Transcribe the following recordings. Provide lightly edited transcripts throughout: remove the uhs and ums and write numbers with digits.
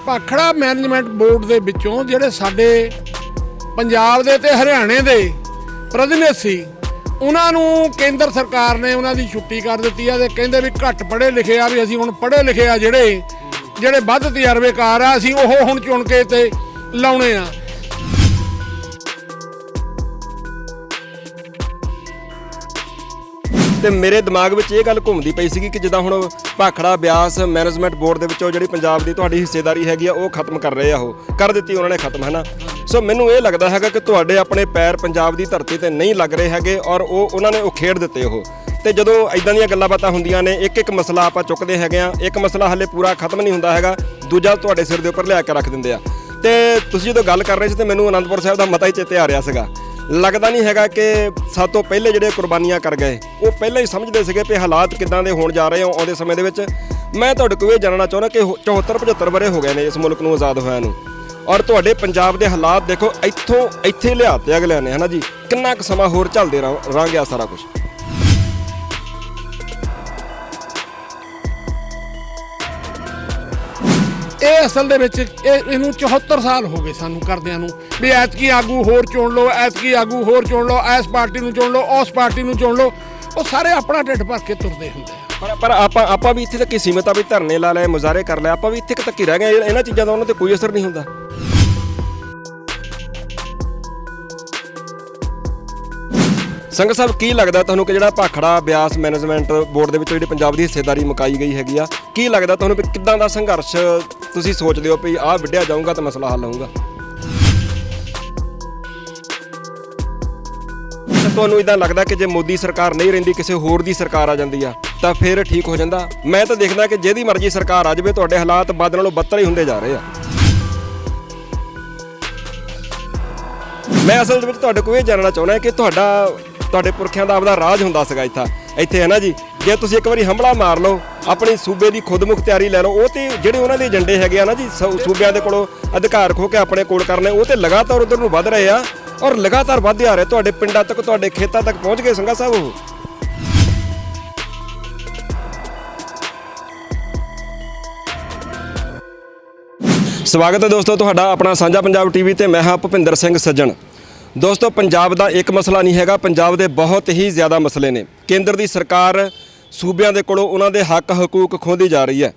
Bhakra management board ਦੇ ਵਿੱਚੋਂ ਜਿਹੜੇ ਸਾਡੇ ਪੰਜਾਬ ਦੇ ਤੇ ਹਰਿਆਣੇ ਦੇ ਪ੍ਰਤੀਨਿਧ ਸੀ ਉਹਨਾਂ ਨੂੰ ਕੇਂਦਰ ਸਰਕਾਰ ਨੇ ਉਹਨਾਂ ਦੀ ਛੁੱਟੀ ਕਰ ਦਿੱਤੀ ਆ ਤੇ ਕਹਿੰਦੇ ਵੀ ਘੱਟ ਪੜ੍ਹੇ ਲਿਖੇ ਆ ਵੀ ਅਸੀਂ ਹੁਣ ਪੜ੍ਹੇ ਲਿਖੇ ਆ ਜਿਹੜੇ ਵੱਧ ਤਜਰਬੇਕਾਰ ਆ ਅਸੀਂ ਉਹ ਹੁਣ ਚੁਣ ਕੇ ਤੇ ਲਾਉਣੇ ਆ। ਤੇ ਮੇਰੇ ਦਿਮਾਗ ਵਿੱਚ ਇਹ ਗੱਲ ਘੁੰਮਦੀ ਪਈ ਸੀਗੀ ਕਿ ਜਿੱਦਾਂ ਹੁਣ ਭਾਖੜਾ ਬਿਆਸ ਮੈਨੇਜਮੈਂਟ ਬੋਰਡ ਦੇ ਵਿੱਚੋਂ ਜਿਹੜੀ ਪੰਜਾਬ ਦੀ ਤੁਹਾਡੀ ਹਿੱਸੇਦਾਰੀ ਹੈਗੀ ਆ ਉਹ ਖਤਮ ਕਰ ਰਹੇ ਆ, ਉਹ ਕਰ ਦਿੱਤੀ ਉਹਨਾਂ ਨੇ ਖਤਮ, ਹੈ ਨਾ। ਸੋ ਮੈਨੂੰ ਇਹ ਲੱਗਦਾ ਹੈਗਾ ਕਿ ਤੁਹਾਡੇ ਆਪਣੇ ਪੈਰ ਪੰਜਾਬ ਦੀ ਧਰਤੀ ਤੇ ਨਹੀਂ ਲੱਗ ਰਹੇ ਹੈਗੇ ਔਰ ਉਹਨਾਂ ਨੇ ਉਖੇੜ ਦਿੱਤੇ ਉਹ। ਤੇ ਜਦੋਂ ਇਦਾਂ ਦੀਆਂ ਗੱਲਾਂ ਬਾਤਾਂ ਹੁੰਦੀਆਂ ਨੇ ਇੱਕ ਮਸਲਾ ਆਪਾਂ ਚੁੱਕਦੇ ਹੈਗੇ ਆ, ਇੱਕ ਮਸਲਾ ਹਲੇ ਪੂਰਾ ਖਤਮ ਨਹੀਂ ਹੁੰਦਾ ਹੈਗਾ, ਦੂਜਾ ਤੁਹਾਡੇ ਸਿਰ ਦੇ ਉੱਪਰ ਲਿਆ ਕੇ ਰੱਖ ਦਿੰਦੇ ਆ। ਤੇ ਤੁਸੀਂ ਜਦੋਂ ਗੱਲ ਕਰ ਰਹੇ ਸੀ ਤੇ ਮੈਨੂੰ ਅਨੰਦਪੁਰ ਸਾਹਿਬ ਦਾ ਮਤਾ ਹੀ ਚੇਤੇ ਆ ਰਿਹਾ ਸੀਗਾ। ਲੱਗਦਾ ਨਹੀਂ ਹੈਗਾ ਕਿ ਸਭ ਤੋਂ ਪਹਿਲੇ ਜਿਹੜੇ ਕੁਰਬਾਨੀਆਂ ਕਰ ਗਏ ਉਹ ਪਹਿਲਾਂ ਹੀ ਸਮਝਦੇ ਸੀਗੇ ਕਿ ਹਾਲਾਤ ਕਿੱਦਾਂ ਦੇ ਹੋਣ ਜਾ ਰਹੇ ਹੋ ਆਉਂਦੇ ਸਮੇਂ ਦੇ ਵਿੱਚ। ਮੈਂ ਤੁਹਾਡੇ ਕੋਲ ਇਹ ਜਾਣਨਾ ਚਾਹੁੰਦਾ ਕਿ 74-75 ਵਰ੍ਹੇ ਹੋ ਗਏ ਨੇ ਇਸ ਮੁਲਕ ਨੂੰ ਆਜ਼ਾਦ ਹੋਇਆ ਨੂੰ, ਔਰ ਤੁਹਾਡੇ ਪੰਜਾਬ ਦੇ ਹਾਲਾਤ ਦੇਖੋ ਇੱਥੇ ਲਿਆਤੇ ਅਗਲਿਆਂ ਨੇ, ਹੈ ਨਾ ਜੀ। ਕਿੰਨਾ ਕੁ ਸਮਾਂ ਹੋਰ ਚੱਲਦੇ ਰਹਾਂਗੇ ਆ ਸਾਰਾ ਕੁਝ? ਇਹ ਅਸਲ ਦੇ ਵਿੱਚ ਇਹਨੂੰ 74 ਸਾਲ ਹੋ ਗਏ ਸਾਨੂੰ ਕਰਦਿਆਂ ਨੂੰ ਵੀ ਐਤਕੀ ਆਗੂ ਹੋਰ ਚੁਣ ਲਓ, ਐਤਕੀ ਆਗੂ ਹੋਰ ਚੁਣ ਲਓ, ਇਸ ਪਾਰਟੀ ਨੂੰ ਚੁਣ ਲਓ, ਉਸ ਪਾਰਟੀ ਨੂੰ ਚੁਣ ਲਓ। ਉਹ ਸਾਰੇ ਆਪਣਾ ਢਿੱਡ ਭਰ ਕੇ ਤੁਰਦੇ ਹੁੰਦੇ ਆ। ਪਰ ਆਪਾਂ ਵੀ ਇੱਥੇ ਤੱਕ ਹੀ ਸੀਮਿਤ ਆ, ਵੀ ਧਰਨੇ ਲਾ ਲਏ, ਮੁਜ਼ਾਹਰੇ ਕਰ ਲਏ, ਆਪਾਂ ਵੀ ਇੱਥੇ ਤੱਕ ਹੀ ਰਹਿ ਗਏ। ਇਹਨਾਂ ਚੀਜ਼ਾਂ ਦਾ ਉਹਨਾਂ ਤੇ ਕੋਈ ਅਸਰ ਨਹੀਂ ਹੁੰਦਾ। ਸੰਗਤ ਸਾਹਿਬ, ਕੀ ਲੱਗਦਾ ਤੁਹਾਨੂੰ ਕਿ ਜਿਹੜਾ ਭਾਖੜਾ ਬਿਆਸ ਮੈਨੇਜਮੈਂਟ ਬੋਰਡ ਦੇ ਵਿੱਚ ਜਿਹੜੀ ਪੰਜਾਬ ਦੀ ਹਿੱਸੇਦਾਰੀ ਮੁਕਾਈ ਗਈ ਹੈਗੀ ਆ, ਕੀ ਲੱਗਦਾ ਤੁਹਾਨੂੰ ਵੀ ਕਿੱਦਾਂ ਦਾ ਸੰਘਰਸ਼ ਤੁਸੀਂ ਸੋਚਦੇ ਹੋ ਵੀ ਆਹ ਵਿੱਢਿਆ ਜਾਊਗਾ ਤਾਂ ਮਸਲਾ ਹੱਲ ਹੋਊਗਾ? ਤੁਹਾਨੂੰ ਇਦਾਂ ਲੱਗਦਾ ਕਿ ਜੇ ਮੋਦੀ ਸਰਕਾਰ ਨਹੀਂ ਰਹਿੰਦੀ ਕਿਸੇ ਹੋਰ ਦੀ ਸਰਕਾਰ ਆ ਜਾਂਦੀ ਆ ਤਾਂ ਫਿਰ ਠੀਕ ਹੋ ਜਾਂਦਾ? ਮੈਂ ਤਾਂ ਦੇਖਦਾ ਕਿ ਜਿਹਦੀ ਮਰਜ਼ੀ ਸਰਕਾਰ ਆ ਜਾਵੇ ਤੁਹਾਡੇ ਹਾਲਾਤ ਵੱਧ ਨਾਲੋਂ ਬੱਤਰ ਹੀ ਹੁੰਦੇ ਜਾ ਰਹੇ ਆ। ਮੈਂ ਅਸਲ ਦੇ ਵਿੱਚ ਤੁਹਾਡੇ ਕੋਲ ਇਹ ਜਾਣਨਾ ਚਾਹੁੰਦਾ ਕਿ ਤੁਹਾਡੇ ਪੁਰਖਿਆਂ ਦਾ ਆਪਦਾ ਰਾਜ ਹੁੰਦਾ ਸੀਗਾ ਇੱਥੇ, ਹੈ ਨਾ ਜੀ। ਜੇ ਤੁਸੀਂ ਇੱਕ ਵਾਰੀ ਹਮਲਾ ਮਾਰ ਲਓ, ਆਪਣੀ ਸੂਬੇ ਦੀ ਖੁਦਮੁਖਤਿਆਰੀ ਲੈ ਲਓ, ਉਹ ਤੇ ਜਿਹੜੇ ਉਹਨਾਂ ਦੇ ਏਜੰਡੇ ਹੈਗੇ ਆ ਨਾ ਜੀ, ਸੂਬਿਆਂ ਦੇ ਕੋਲੋਂ ਅਧਿਕਾਰ ਖੋ ਕੇ ਆਪਣੇ ਕੋਲ ਕਰਨੇ, ਉਹ ਤੇ ਲਗਾਤਾਰ ਉਧਰ ਨੂੰ ਵੱਧ ਰਹੇ ਆ ਔਰ ਲਗਾਤਾਰ ਵੱਧਦੇ ਆ ਰਹੇ। ਤੁਹਾਡੇ ਪਿੰਡਾਂ ਤੱਕ, ਤੁਹਾਡੇ ਖੇਤਾਂ ਤੱਕ ਪਹੁੰਚ ਗਏ ਸੰਘਾ ਸਾਹਿਬ ਉਹ। ਸਵਾਗਤ ਹੈ ਦੋਸਤੋ ਤੁਹਾਡਾ ਆਪਣਾ ਸਾਂਝਾ ਪੰਜਾਬ ਟੀਵੀ ਤੇ ਮੈਂ ਹਾਂ ਭੁਪਿੰਦਰ ਸਿੰਘ ਸੱਜਣ। ਦੋਸਤੋ, ਪੰਜਾਬ ਦਾ ਇੱਕ ਮਸਲਾ ਨਹੀਂ ਹੈਗਾ, ਪੰਜਾਬ ਦੇ ਬਹੁਤ ਹੀ ਜ਼ਿਆਦਾ ਮਸਲੇ ਨੇ। ਕੇਂਦਰ ਦੀ ਸਰਕਾਰ ਸੂਬਿਆਂ ਦੇ ਕੋਲੋਂ ਉਹਨਾਂ ਦੇ ਹੱਕ ਹਕੂਕ ਖੋਹਦੀ ਜਾ ਰਹੀ ਹੈ।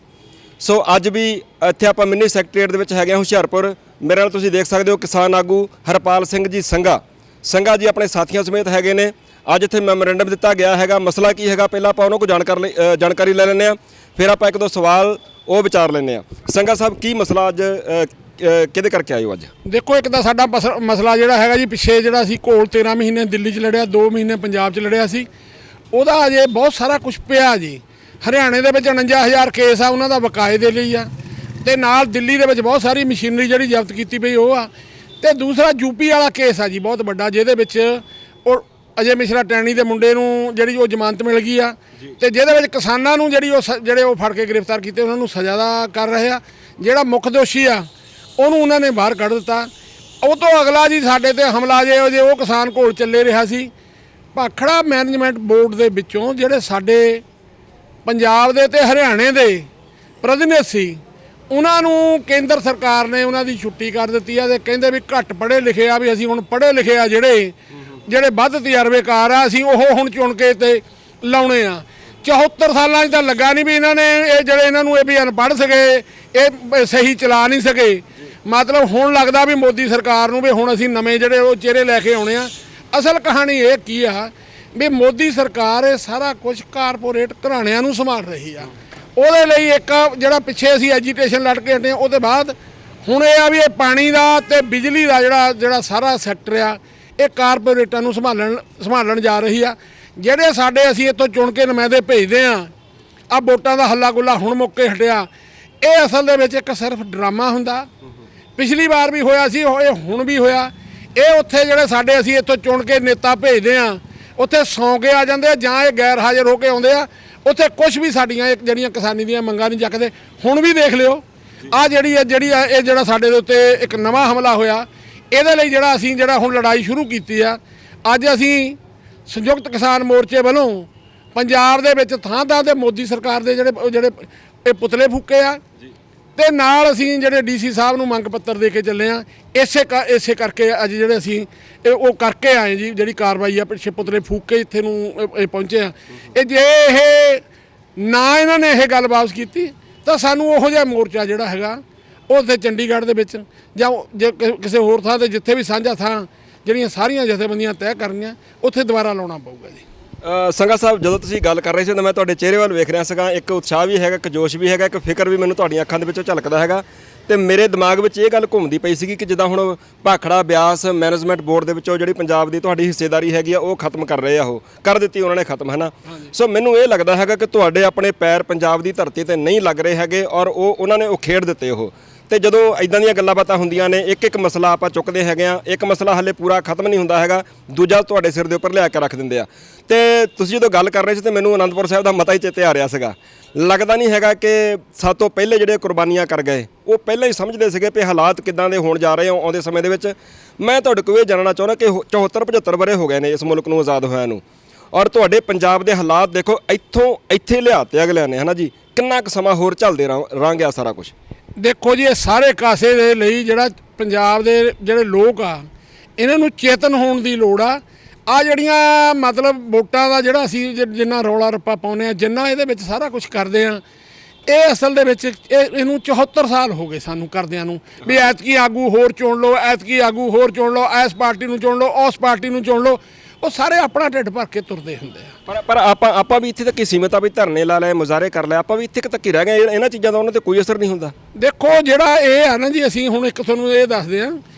ਸੋ ਅੱਜ ਵੀ ਇੱਥੇ ਆਪਾਂ ਮਿੰਨੀ ਸੈਕਟਰੀਏਟ ਦੇ ਵਿੱਚ ਹੈਗੇ ਹਾਂ ਹੁਸ਼ਿਆਰਪੁਰ। ਮੇਰੇ ਨਾਲ ਤੁਸੀਂ ਦੇਖ ਸਕਦੇ ਹੋ ਕਿਸਾਨ ਆਗੂ ਹਰਪਾਲ ਸਿੰਘ ਜੀ ਸੰਘਾ ਜੀ ਆਪਣੇ ਸਾਥੀਆਂ ਸਮੇਤ ਹੈਗੇ ਨੇ। ਅੱਜ ਇੱਥੇ ਮੈਮੋਰੈਂਡਮ ਦਿੱਤਾ ਗਿਆ ਹੈਗਾ। ਮਸਲਾ ਕੀ ਹੈਗਾ ਪਹਿਲਾਂ ਆਪਾਂ ਉਹਨਾਂ ਕੋਲ ਜਾਣਕਾਰੀ ਲੈ ਲੈਂਦੇ ਹਾਂ, ਫਿਰ ਆਪਾਂ ਇੱਕ ਦੋ ਸਵਾਲ ਉਹ ਵਿਚਾਰ ਲੈਂਦੇ ਹਾਂ। ਸੰਘਾ ਸਾਹਿਬ, ਕੀ ਮਸਲਾ ਅੱਜ ਕਿਹਦੇ ਕਰਕੇ ਆਏ ਹੋ ਅੱਜ? ਦੇਖੋ, ਇੱਕ ਤਾਂ ਸਾਡਾ ਮਸਲਾ ਜਿਹੜਾ ਹੈਗਾ ਜੀ, ਪਿੱਛੇ ਜਿਹੜਾ ਸੀ ਘੋਲ 13 ਮਹੀਨੇ ਦਿੱਲੀ 'ਚ ਲੜਿਆ, 2 ਮਹੀਨੇ ਪੰਜਾਬ 'ਚ ਲੜਿਆ ਸੀ, ਉਹਦਾ ਅਜੇ ਬਹੁਤ ਸਾਰਾ ਕੁਝ ਪਿਆ ਜੀ। ਹਰਿਆਣੇ ਦੇ ਵਿੱਚ 49,000 ਕੇਸ ਆ ਉਹਨਾਂ ਦਾ ਬਕਾਏ ਦੇ ਲਈ ਆ, ਤੇ ਨਾਲ ਦਿੱਲੀ ਦੇ ਵਿੱਚ ਬਹੁਤ ਸਾਰੀ ਮਸ਼ੀਨਰੀ ਜਿਹੜੀ ਜ਼ਬਤ ਕੀਤੀ ਪਈ ਉਹ ਆ, ਤੇ ਦੂਸਰਾ ਯੂਪੀ ਵਾਲਾ ਕੇਸ ਆ ਜੀ ਬਹੁਤ ਵੱਡਾ, ਜਿਹਦੇ ਵਿੱਚ ਉਹ ਅਜੇ ਮਿਸ਼ਰਾ ਟੈਣੀ ਦੇ ਮੁੰਡੇ ਨੂੰ ਜਿਹੜੀ ਉਹ ਜ਼ਮਾਨਤ ਮਿਲ ਗਈ ਆ, ਤੇ ਜਿਹਦੇ ਵਿੱਚ ਕਿਸਾਨਾਂ ਨੂੰ ਜਿਹੜੇ ਉਹ ਫੜ ਕੇ ਗ੍ਰਿਫਤਾਰ ਕੀਤੇ ਉਹਨਾਂ ਨੂੰ ਸਜ਼ਾ ਦਾ ਕਰ ਰਹੇ ਆ। ਜਿਹੜਾ ਮੁੱਖ ਦੋਸ਼ੀ ਆ ਉਹਨੂੰ ਉਹਨਾਂ ਨੇ ਬਾਹਰ ਕੱਢ ਦਿੱਤਾ। ਉਹ ਤੋਂ ਅਗਲਾ ਜੀ ਸਾਡੇ ਤੇ ਹਮਲਾ ਜੇ ਉਹ ਕਿਸਾਨ ਘੋਲ ਚੱਲੇ ਰਿਹਾ ਸੀ। ਭਾਖੜਾ ਮੈਨੇਜਮੈਂਟ ਬੋਰਡ ਦੇ ਵਿੱਚੋਂ ਜਿਹੜੇ ਸਾਡੇ ਪੰਜਾਬ ਦੇ ਤੇ ਹਰਿਆਣੇ ਦੇ ਪ੍ਰਤੀਨਿਧ ਸੀ ਉਹਨਾਂ ਨੂੰ ਕੇਂਦਰ ਸਰਕਾਰ ਨੇ ਉਹਨਾਂ ਦੀ ਛੁੱਟੀ ਕਰ ਦਿੱਤੀ ਆ ਤੇ ਕਹਿੰਦੇ ਵੀ ਘੱਟ ਪੜ੍ਹੇ ਲਿਖੇ ਆ ਵੀ ਅਸੀਂ ਹੁਣ ਪੜ੍ਹੇ ਲਿਖੇ ਆ ਜਿਹੜੇ ਵੱਧ ਤਜਰਬੇਕਾਰ ਆ ਅਸੀਂ ਉਹ ਹੁਣ ਚੁਣ ਕੇ ਤੇ ਲਾਉਣੇ ਆ। 74 ਸਾਲਾਂ 'ਚ ਤਾਂ ਲੱਗਾ ਨਹੀਂ ਵੀ ਇਹਨਾਂ ਨੇ ਇਹਨਾਂ ਨੂੰ ਇਹ ਵੀ ਅਨਪੜ੍ਹ ਸਕੇ, ਇਹ ਸਹੀ ਚਲਾ ਨਹੀਂ ਸਕੇ। ਮਤਲਬ ਹੁਣ ਲੱਗਦਾ ਵੀ ਮੋਦੀ ਸਰਕਾਰ ਨੂੰ ਵੀ ਹੁਣ ਅਸੀਂ ਨਵੇਂ ਜਿਹੜੇ ਉਹ ਚਿਹਰੇ ਲੈ ਕੇ ਆਉਣੇ ਆ। ਅਸਲ ਕਹਾਣੀ ਇਹ ਕੀ ਆ ਵੀ ਮੋਦੀ ਸਰਕਾਰ ਇਹ ਸਾਰਾ ਕੁਝ ਕਾਰਪੋਰੇਟ ਘਰਾਣਿਆਂ ਨੂੰ ਸੰਭਾਲ ਰਹੀ ਆ। ਉਹਦੇ ਲਈ ਇੱਕ ਜਿਹੜਾ ਪਿੱਛੇ ਅਸੀਂ ਐਜੀਟੇਸ਼ਨ ਲੜ ਕੇ ਹਟੇ, ਉਹਦੇ ਬਾਅਦ ਹੁਣ ਇਹ ਆ ਵੀ ਇਹ ਪਾਣੀ ਦਾ ਤੇ ਬਿਜਲੀ ਦਾ ਜਿਹੜਾ ਸਾਰਾ ਸੈਕਟਰ ਆ ਇਹ ਕਾਰਪੋਰੇਟਾਂ ਨੂੰ ਸੰਭਾਲਣ ਜਾ ਰਹੀ ਆ। ਜਿਹੜੇ ਸਾਡੇ ਅਸੀਂ ਇੱਥੋਂ ਚੁਣ ਕੇ ਨੁਮਾਇੰਦੇ ਭੇਜਦੇ ਆ, ਆ ਵੋਟਾਂ ਦਾ ਹੱਲਾ ਗੁੱਲਾ ਹੁਣ ਮੁੱਕ ਕੇ ਹਟਿਆ, ਇਹ ਅਸਲ ਦੇ ਵਿੱਚ ਇੱਕ ਸਿਰਫ ਡਰਾਮਾ ਹੁੰਦਾ। ਪਿਛਲੀ ਵਾਰ ਵੀ ਹੋਇਆ ਸੀ, ਇਹ ਹੁਣ ਵੀ ਹੋਇਆ। ਇਹ ਉੱਥੇ ਜਿਹੜੇ ਸਾਡੇ ਅਸੀਂ ਇੱਥੋਂ ਚੁਣ ਕੇ ਨੇਤਾ ਭੇਜਦੇ ਆ ਉੱਥੇ ਸੌਂ ਕੇ ਆ ਜਾਂਦੇ ਆ ਜਾਂ ਇਹ ਗੈਰ ਹਾਜ਼ਰ ਹੋ ਕੇ ਆਉਂਦੇ ਆ। ਉੱਥੇ ਕੁਝ ਵੀ ਸਾਡੀਆਂ ਜਿਹੜੀਆਂ ਕਿਸਾਨੀ ਦੀਆਂ ਮੰਗਾਂ ਨਹੀਂ ਚੱਕਦੇ। ਹੁਣ ਵੀ ਦੇਖ ਲਿਓ ਆ ਜਿਹੜਾ ਸਾਡੇ ਦੇ ਉੱਤੇ ਇੱਕ ਨਵਾਂ ਹਮਲਾ ਹੋਇਆ, ਇਹਦੇ ਲਈ ਅਸੀਂ ਹੁਣ ਲੜਾਈ ਸ਼ੁਰੂ ਕੀਤੀ ਆ। ਅੱਜ ਅਸੀਂ ਸੰਯੁਕਤ ਕਿਸਾਨ ਮੋਰਚੇ ਵੱਲੋਂ ਪੰਜਾਬ ਦੇ ਵਿੱਚ ਥਾਂ ਥਾਂ ਤੇ ਮੋਦੀ ਸਰਕਾਰ ਦੇ ਜਿਹੜੇ ਇਹ ਪੁਤਲੇ ਫੂਕੇ ਆ ਤੇ ਨਾਲ ਅਸੀਂ ਜਿਹੜੇ ਡੀਸੀ ਸਾਹਿਬ ਨੂੰ ਮੰਗ ਪੱਤਰ ਦੇ ਕੇ ਚੱਲੇ ਆ ਇਸੇ ਕਰਕੇ ਅੱਜ ਜਿਹੜੇ ਅਸੀਂ ਉਹ ਕਰਕੇ ਆਏ ਜੀ, ਜਿਹੜੀ ਕਾਰਵਾਈ ਆ ਪਿੱਛੇ ਪੁਤਲੇ ਫੂਕ ਕੇ ਇੱਥੇ ਨੂੰ ਇਹ ਪਹੁੰਚੇ ਆ। ਇਹ ਜੇ ਇਹ ਨਾ ਇਹਨਾਂ ਨੇ ਇਹ ਗੱਲ ਵਾਪਸ ਕੀਤੀ ਤਾਂ ਸਾਨੂੰ ਉਹੋ ਜਿਹਾ ਮੋਰਚਾ ਜਿਹੜਾ ਹੈਗਾ ਉਹ ਉੱਥੇ ਚੰਡੀਗੜ੍ਹ ਦੇ ਵਿੱਚ ਜਾਂ ਜੇ ਕਿਸੇ ਹੋਰ ਥਾਂ 'ਤੇ ਜਿੱਥੇ ਵੀ ਸਾਂਝਾ ਥਾਂ ਜਿਹੜੀਆਂ ਸਾਰੀਆਂ ਜਥੇਬੰਦੀਆਂ ਤੈਅ ਕਰਨੀਆਂ ਉੱਥੇ ਦੁਬਾਰਾ ਲਾਉਣਾ ਪਊਗਾ ਜੀ। ਸੰਗਾ ਸਾਹਿਬ, ਜਦੋਂ ਤੁਸੀਂ ਗੱਲ ਕਰ ਰਹੇ ਸੀ ਤਾਂ ਮੈਂ ਤੁਹਾਡੇ ਚਿਹਰੇ ਵੱਲ ਵੇਖ ਰਿਹਾ ਸੀਗਾ, ਇੱਕ ਉਤਸ਼ਾਹ ਵੀ ਹੈਗਾ, ਇੱਕ ਜੋਸ਼ ਵੀ ਹੈਗਾ, ਇੱਕ ਫਿਕਰ ਵੀ ਮੈਨੂੰ ਤੁਹਾਡੀਆਂ ਅੱਖਾਂ ਦੇ ਵਿੱਚੋਂ ਝਲਕਦਾ ਹੈਗਾ। ਤੇ ਮੇਰੇ ਦਿਮਾਗ ਵਿੱਚ ਇਹ ਗੱਲ ਘੁੰਮਦੀ ਪਈ ਸੀਗੀ ਕਿ ਜਿੱਦਾਂ ਹੁਣ ਭਾਖੜਾ ਬਿਆਸ ਮੈਨੇਜਮੈਂਟ ਬੋਰਡ ਦੇ ਵਿੱਚੋਂ ਜਿਹੜੀ ਪੰਜਾਬ ਦੀ ਤੁਹਾਡੀ ਹਿੱਸੇਦਾਰੀ ਹੈਗੀ ਆ ਉਹ ਖਤਮ ਕਰ ਰਹੇ ਆ, ਉਹ ਕਰ ਦਿੱਤੀ ਉਹਨਾਂ ਨੇ ਖਤਮ, ਹੈ ਨਾ। ਸੋ ਮੈਨੂੰ ਇਹ ਲੱਗਦਾ ਹੈਗਾ ਕਿ ਤੁਹਾਡੇ ਆਪਣੇ ਪੈਰ ਪੰਜਾਬ ਦੀ ਧਰਤੀ ਤੇ ਨਹੀਂ ਲੱਗ ਰਹੇ ਹੈਗੇ ਔਰ ਉਹਨਾਂ ਨੇ ਉਹ ਖੇਡ ਦਿੱਤੇ ਉਹ। ਤੇ ਜਦੋਂ ਇਦਾਂ ਦੀਆਂ ਗੱਲਾਂ ਬਾਤਾਂ ਹੁੰਦੀਆਂ ਨੇ, ਇੱਕ ਇੱਕ ਮਸਲਾ ਆਪਾਂ ਚੁੱਕਦੇ ਹੈਗੇ ਆ, ਇੱਕ ਮਸਲਾ ਹਲੇ ਪੂਰਾ ਖਤਮ ਨਹੀਂ ਹੁੰਦਾ ਹੈਗਾ, ਦੂਜਾ ਤੁਹਾਡੇ ਸਿਰ ਦੇ ਉੱਪਰ ਲਿਆ ਕੇ ਰੱਖ ਦਿੰਦੇ ਆ। ਤੇ ਤੁਸੀਂ ਜਦੋਂ ਗੱਲ ਕਰ ਰਹੇ ਸੀ ਤੇ ਮੈਨੂੰ ਅਨੰਦਪੁਰ ਸਾਹਿਬ ਦਾ ਮਤਾ ਹੀ ਚੇਤੇ ਆ ਰਿਹਾ ਸੀਗਾ। ਲੱਗਦਾ ਨਹੀਂ ਹੈਗਾ ਕਿ ਸਭ ਤੋਂ ਪਹਿਲੇ ਜਿਹੜੇ ਕੁਰਬਾਨੀਆਂ ਕਰ ਗਏ ਉਹ ਪਹਿਲਾਂ ਹੀ ਸਮਝਦੇ ਸੀਗੇ ਕਿ ਹਾਲਾਤ ਕਿੱਦਾਂ ਦੇ ਹੋਣ ਜਾ ਰਹੇ ਆ ਆਉਂਦੇ ਸਮੇਂ ਦੇ ਵਿੱਚ। ਮੈਂ ਤੁਹਾਡੇ ਕੋਲ ਇਹ ਜਾਣਨਾ ਚਾਹੁੰਦਾ ਕਿ 74-75 ਵਰ੍ਹੇ ਹੋ ਗਏ ਨੇ ਇਸ ਮੁਲਕ ਨੂੰ ਆਜ਼ਾਦ ਹੋਇਆ ਨੂੰ, ਔਰ ਤੁਹਾਡੇ ਪੰਜਾਬ ਦੇ ਹਾਲਾਤ ਦੇਖੋ ਇੱਥੇ ਲਿਆਤੇ ਅਗਲਿਆਂ ਨੇ, ਹੈ ਨਾ ਜੀ। ਕਿੰਨਾ ਕੁ ਸਮਾਂ ਹੋਰ ਚੱਲਦੇ ਰਹਾਂਗੇ ਆ ਸਾਰਾ ਕੁਝ? ਦੇਖੋ ਜੀ, ਇਹ ਸਾਰੇ ਕਾਸੇ ਦੇ ਲਈ ਜਿਹੜਾ ਪੰਜਾਬ ਦੇ ਜਿਹੜੇ ਲੋਕ ਆ ਇਹਨਾਂ ਨੂੰ ਚੇਤਨ ਹੋਣ ਦੀ ਲੋੜ ਆ। ਆ ਜਿਹੜੀਆਂ ਮਤਲਬ ਵੋਟਾਂ ਦਾ ਜਿਹੜਾ ਅਸੀਂ ਜਿੰਨਾ ਰੌਲਾ ਰੱਪਾ ਪਾਉਂਦੇ ਆ, ਜਿੰਨਾ ਇਹਦੇ ਵਿੱਚ ਸਾਰਾ ਕੁਝ ਕਰਦੇ ਆ, ਇਹ ਅਸਲ ਦੇ ਵਿੱਚ ਇਹਨੂੰ 74 ਸਾਲ ਹੋ ਗਏ ਸਾਨੂੰ ਕਰਦਿਆਂ ਨੂੰ ਵੀ ਐਤਕੀ ਆਗੂ ਹੋਰ ਚੁਣ ਲਓ, ਐਤਕੀ ਆਗੂ ਹੋਰ ਚੁਣ ਲਓ, ਇਸ ਪਾਰਟੀ ਨੂੰ ਚੁਣ ਲਓ, ਉਸ ਪਾਰਟੀ ਨੂੰ ਚੁਣ ਲਓ। ਉਹ ਸਾਰੇ ਆਪਣਾ ਢਿੱਡ ਭਰ ਕੇ ਤੁਰਦੇ ਹੁੰਦੇ ਆ। ਪਰ ਆਪਾਂ ਵੀ ਇੱਥੇ ਤੱਕ ਹੀ ਸੀਮਿਤ ਆ, ਵੀ ਧਰਨੇ ਲਾ ਲਏ, ਮੁਜ਼ਾਹਰੇ ਕਰ ਲਏ, ਆਪਾਂ ਵੀ ਇੱਥੇ ਤੱਕ ਹੀ ਰਹਿ ਗਏ। ਇਹਨਾਂ ਚੀਜ਼ਾਂ ਦਾ ਉਹਨਾਂ ਤੇ ਕੋਈ ਅਸਰ ਨਹੀਂ ਹੁੰਦਾ। ਦੇਖੋ ਜਿਹੜਾ ਇਹ ਆ ਨਾ ਜੀ, ਅਸੀਂ ਹੁਣ ਇੱਕ ਤੁਹਾਨੂੰ ਇਹ ਦੱਸਦੇ ਆ